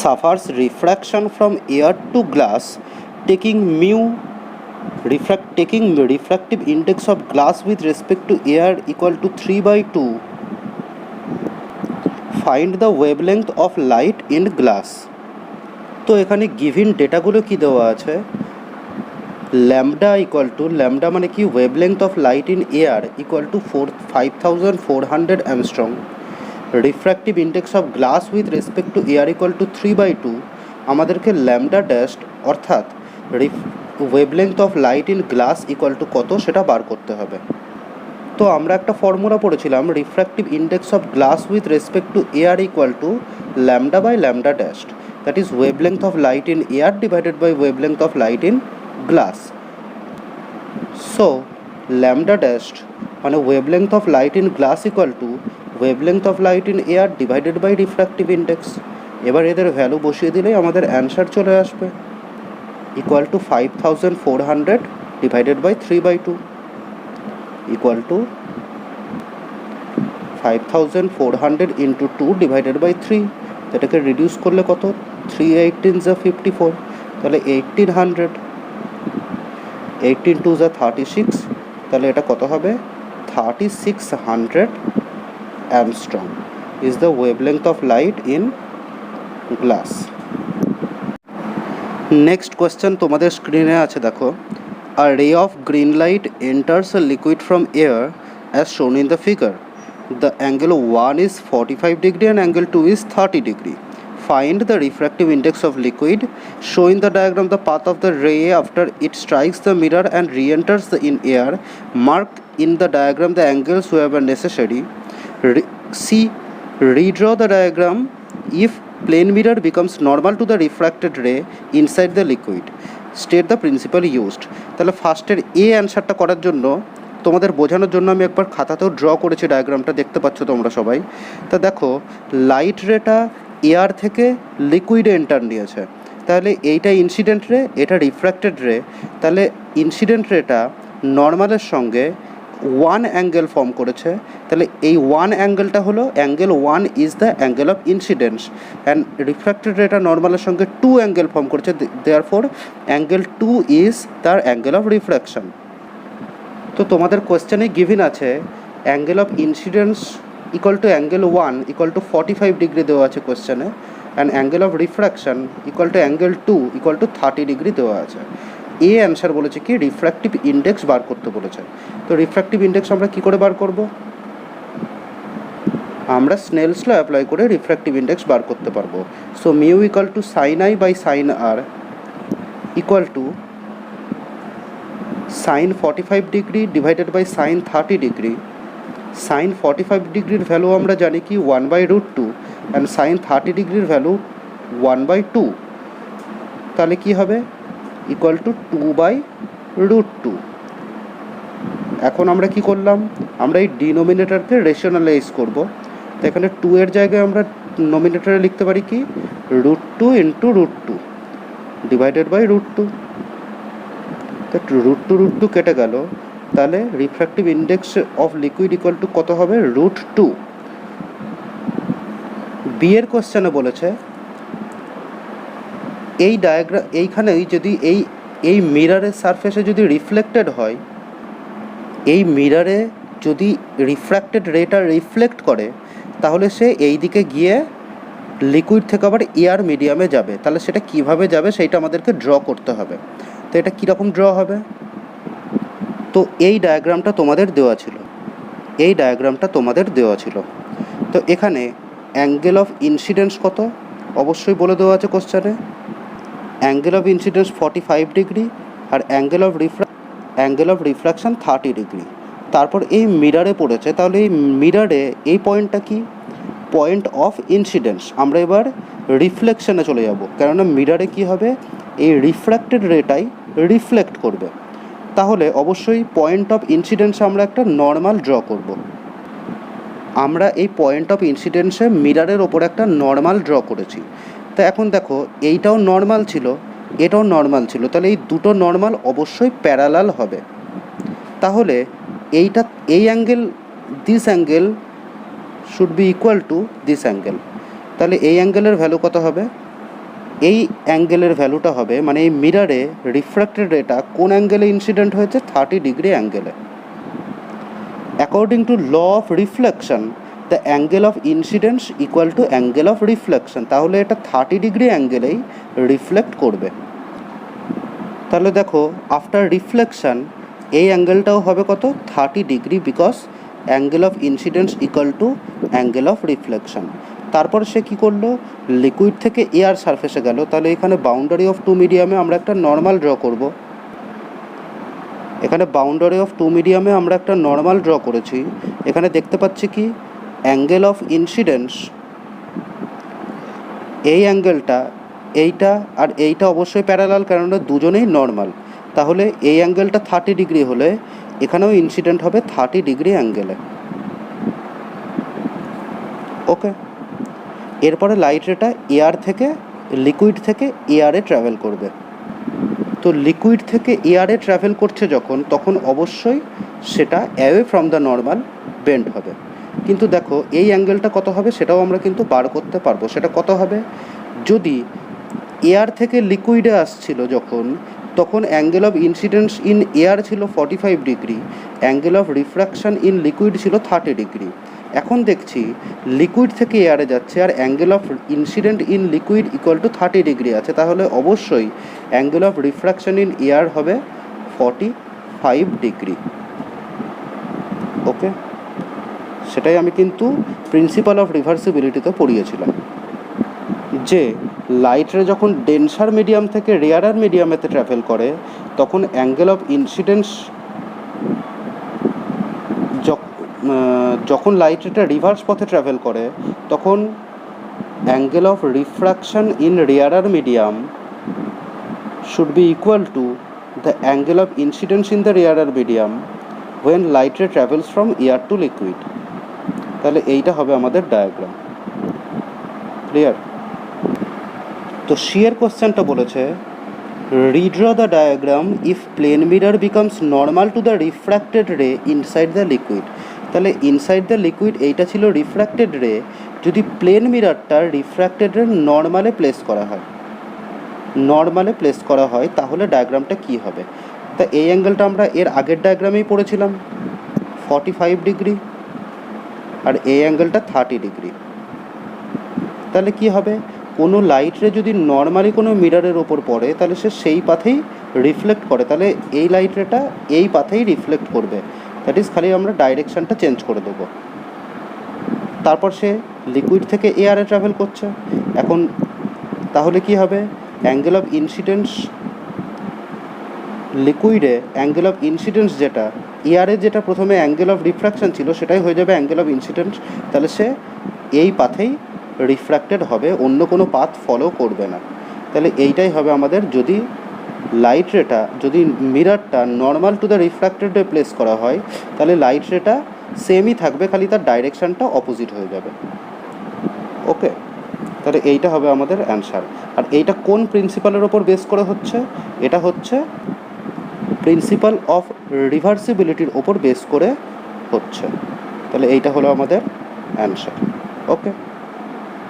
S1: suffers refraction from air to glass taking refractive index of glass with respect to air equal to 3/2. Find the wavelength of light in glass. তো এখানে given ডেটাগুলো কি দেওয়া আছে, lambda equal to, lambda মানে কি wavelength of light in air equal to 5400 Armstrong, refractive index of glass with respect to air equal two 3/2, আমাদেরকে lambda dashed অর্থাৎ wavelength of light in glass equal to কত সেটা বার করতে হবে। তো আমরা একটা ফর্মুলা পড়েছিলাম, refractive index of glass with respect to air equal to lambda by lambda dashed, that is wavelength of light in air divided by wavelength of light in glass. So lambda dashed মানে wavelength of light in glass equal to wavelength of light in air divided by refractive index. এবার এদের value বসিয়ে দিলেই আমাদের answer চলে আসবে, equal to 5400 divided by 3/2 equal to 5400 into 2 divided by 3। এটাকে reduce করলে কত, 3 18 যা 54, তাহলে 1800, 18 2 যা 36, তাহলে এটা কত হবে 3600 angstrom is the wavelength of light in glass. Next question তোমাদের স্ক্রিনে আছে দেখো, a ray of green light enters a liquid from air as shown in the figure. The angle 1 is 45 degree and angle 2 is 30 degree. Find the refractive index of liquid. Show in the diagram the path of the ray after it strikes the mirror and re-enters in air. Mark in the diagram the angles wherever necessary. Redraw the diagram if plane mirror becomes normal to the refracted ray inside the liquid. State the principle used. তাহলে ফার্স্টের এ অ্যান্সারটা করার জন্য তোমাদের বোঝানোর জন্য আমি একবার খাতাতেও ড্র করেছি, ডায়াগ্রামটা দেখতে পাচ্ছ তোমরা সবাই। তা দেখো লাইট রেটা এয়ার থেকে লিকুইডে এন্টার নিয়েছে, তাহলে এইটা ইনসিডেন্ট রে, এটা রিফ্র্যাক্টেড রে, তাহলে ইনসিডেন্ট রেটা নর্মালের সঙ্গে 1 অ্যাঙ্গেল ফর্ম করেছে, তাহলে এই 1 অ্যাঙ্গেলটা হলো angle 1 is the angle of incidence, and refracted রেটা নর্মালের সঙ্গে 2 অ্যাঙ্গেল ফর্ম করেছে, দেয়ারফর অ্যাঙ্গেল 2 ইজ তার অ্যাঙ্গেল অফ রিফ্র্যাকশন। তো তোমাদের কোয়েশ্চেনে গিভিন আছে angle of incidence equal to angle 1 equal to 45 degree দেওয়া আছে কোয়েশ্চেনে, and angle of refraction equal to angle 2 equal to 30 degree দেওয়া আছে। এ অ্যান্সার বলেছে কি রিফ্র্যাক্টিভ ইন্ডেক্স বার করতে বলেছে। তো রিফ্র্যাক্টিভ ইন্ডেক্স আমরা কী করে বার করব, আমরা স্নেলস ল অ্যাপ্লাই করে রিফ্র্যাক্টিভ ইন্ডেক্স বার করতে পারবো। So mu equal to sine I by sine R equal to sine 45 degree divided by sine 30 degree. Sine 45 ডিগ্রির ভ্যালু আমরা জানি কি 1/√2, অ্যান্ড সাইন 30 ডিগ্রির ভ্যালু 1/2, তাহলে কি হবে ইকুয়াল টু 2/√2। এখন আমরা কি করলাম, আমরা এই ডিনোমিনেটরকে রেশনালাইজ করব, তো এখানে 2 এর জায়গায় আমরা নোমিনেটরে লিখতে পারি কি √2 ইন্টু √2 ডিভাইডেড বাই √2। তো √2 কেটে গেল, তাহলে refractive index of liquid equal to কত হবে √2। বি এর কোশ্চেনে বলেছে এই ডায়াগ্রাম এইখানেই যদি এই মিরারের সারফেসে যদি রিফ্লেক্টেড হয়, এই মিরারে যদি রিফ্র্যাক্টেড রেটা রিফ্লেক্ট করে, তাহলে সে এই দিকে গিয়ে লিকুইড থেকে আবার এয়ার মিডিয়ামে যাবে, তাহলে সেটা কিভাবে যাবে সেইটা আমাদেরকে ড্র করতে হবে। তো এটা কীরকম ড্র হবে, তো এই ডায়াগ্রামটা তোমাদের দেওয়া ছিল, এই ডায়াগ্রামটা তোমাদের দেওয়া ছিল। তো এখানে অ্যাঙ্গেল অফ ইনসিডেন্স কত অবশ্যই বলে দেওয়া আছে কোশ্চেনে, অ্যাঙ্গেল অফ ইনসিডেন্স 45 ডিগ্রি আর অ্যাঙ্গেল অফ রিফ্র্যাকশন 30 ডিগ্রি। তারপর এই মিরারে পড়েছে, তাহলে এই মিরারে এই পয়েন্টটা কি পয়েন্ট অফ ইনসিডেন্স। আমরা এবার রিফ্লেকশনে চলে যাব, কেননা মিরারে কি হবে এই রিফ্র্যাক্টেড রেটাই রিফ্লেক্ট করবে, তাহলে অবশ্যই পয়েন্ট অফ ইনসিডেন্সে আমরা একটা নর্মাল ড্র করব। আমরা এই পয়েন্ট অফ ইনসিডেন্সে মিরারের ওপর একটা নর্মাল ড্র করেছি। তো এখন দেখো এইটাও নর্মাল ছিল, এটাও নর্মাল ছিল, তাহলে এই দুটো নর্মাল অবশ্যই প্যারালাল হবে। তাহলে এই angle this angle should be equal to this angle. তাহলে এই অ্যাঙ্গেলের ভ্যালু কত হবে, এই অ্যাঙ্গেলের ভ্যালুটা হবে, মানে এই মিরারে রিফ্র্যাক্টেড রেটা কোন অ্যাঙ্গেলে ইনসিডেন্ট হয়েছে 30 ডিগ্রি অ্যাঙ্গেলে। According to law of reflection the angle of incidence equal to angle of reflection, তাহলে এটা 30 ডিগ্রি অ্যাঙ্গেলেই রিফ্লেক্ট করবে। তাহলে দেখো আফটার রিফ্লেকশন এই অ্যাঙ্গেলটাও হবে কত 30 degree, because angle of incidence equal to angle of reflection. তারপর সে কী করলো, লিকুইড থেকে এয়ার সারফেসে গেল, তাহলে এখানে বাউন্ডারি অফ 2 মিডিয়ামে আমরা একটা নর্মাল ড্র করব। এখানে বাউন্ডারি অফ 2 মিডিয়ামে আমরা একটা নর্মাল ড্র করেছি। এখানে দেখতে পাচ্ছি কি অ্যাঙ্গেল অফ ইনসিডেন্স, এই অ্যাঙ্গেলটা এইটা আর এইটা অবশ্যই প্যারালাল, কেননা দুজনেই নর্মাল। তাহলে এই অ্যাঙ্গেলটা 30 ডিগ্রি হলে এখানেও ইনসিডেন্ট হবে 30 ডিগ্রি অ্যাঙ্গেলে। ওকে, এরপরে লাইট রেটা এয়ার থেকে লিকুইড থেকে এয়ারে ট্রাভেল করবে। তো লিকুইড থেকে এয়ারে ট্রাভেল করছে যখন, তখন অবশ্যই সেটা away from the normal bend হবে। কিন্তু দেখো এই অ্যাঙ্গেলটা কত হবে সেটাও আমরা কিন্তু বার করতে পারবো। সেটা কত হবে, যদি এয়ার থেকে লিকুইডে আসছিল যখন, তখন angle of incidence in air ছিল 45 degree, angle of refraction in liquid ছিল 30 ডিগ্রি। এখন দেখছি লিকুইড থেকে এয়ারে যাচ্ছে আর angle of incident in liquid equal to 30 degree আছে, তাহলে অবশ্যই angle of refraction in air হবে 45 ডিগ্রি। ওকে, সেটাই আমি কিন্তু প্রিন্সিপাল অফ রিভার্সিবিলিটিতে পড়িয়েছিলাম, যে লাইট রে যখন ডেন্সার মিডিয়াম থেকে রেয়ারার মিডিয়ামেতে ট্রাভেল করে, তখন অ্যাঙ্গেল অফ ইনসিডেন্স, যখন লাইট রেটা রিভার্স পথে ট্রাভেল করে, তখন angle of refraction in rarer medium should be equal to the angle of incidence in the rarer medium when light ray travels from air to liquid. তাহলে এইটা হবে আমাদের diagram. Clear? তো সিয়ের কোশ্চেনটা বলেছে, redraw the diagram if plane mirror becomes normal to the refracted ray inside the liquid. তাহলে inside the liquid এইটা ছিল রিফ্র্যাক্টেড রে, যদি প্লেন মিররটা রিফ্র্যাক্টেড রে নর্মালে প্লেস করা হয় তাহলে ডায়াগ্রামটা কী হবে। তা এই অ্যাঙ্গেলটা আমরা এর আগের ডায়াগ্রামেই পড়েছিলাম 45 ডিগ্রি, আর এই অ্যাঙ্গেলটা 30 ডিগ্রি। তাহলে কি হবে, কোনো লাইট রে যদি নর্মালি কোনো মিররের ওপর পড়ে তাহলে সে সেই পাথেই রিফ্লেক্ট করে, তাহলে এই লাইট রেটা এই পাথেই রিফ্লেক্ট করবে। দ্যাট ইজ, খালি আমরা ডাইরেকশানটা চেঞ্জ করে দেবো। তারপর সে লিকুইড থেকে এয়ারে ট্রাভেল করছে, এখন তাহলে কি হবে, অ্যাঙ্গেল অফ ইনসিডেন্স লিকুইডে অ্যাঙ্গেল অফ ইনসিডেন্স যেটা, এয়ারে যেটা প্রথমে অ্যাঙ্গেল অফ রিফ্র্যাকশন ছিল সেটাই হয়ে যাবে অ্যাঙ্গেল অফ ইনসিডেন্স। তাহলে সে এই পাথেই রিফ্র্যাক্টেড হবে, অন্য কোনো পাথ ফলো করবে না। তাহলে এইটাই হবে আমাদের, যদি লাইট রেটা, যদি মিররটা নর্মাল টু দ্য রিফ্র্যাক্টেড রে প্লেস করা হয় তাহলে লাইট রেটা সেমই থাকবে, খালি তার ডাইরেকশানটা অপোজিট হয়ে যাবে। ওকে, তাহলে এইটা হবে আমাদের অ্যান্সার। আর এইটা কোন প্রিন্সিপালের ওপর বেস করে হচ্ছে, এটা হচ্ছে প্রিন্সিপাল অফ রিভার্সিবিলিটির ওপর বেস করে হচ্ছে। তাহলে এইটা হলো আমাদের অ্যান্সার। ওকে।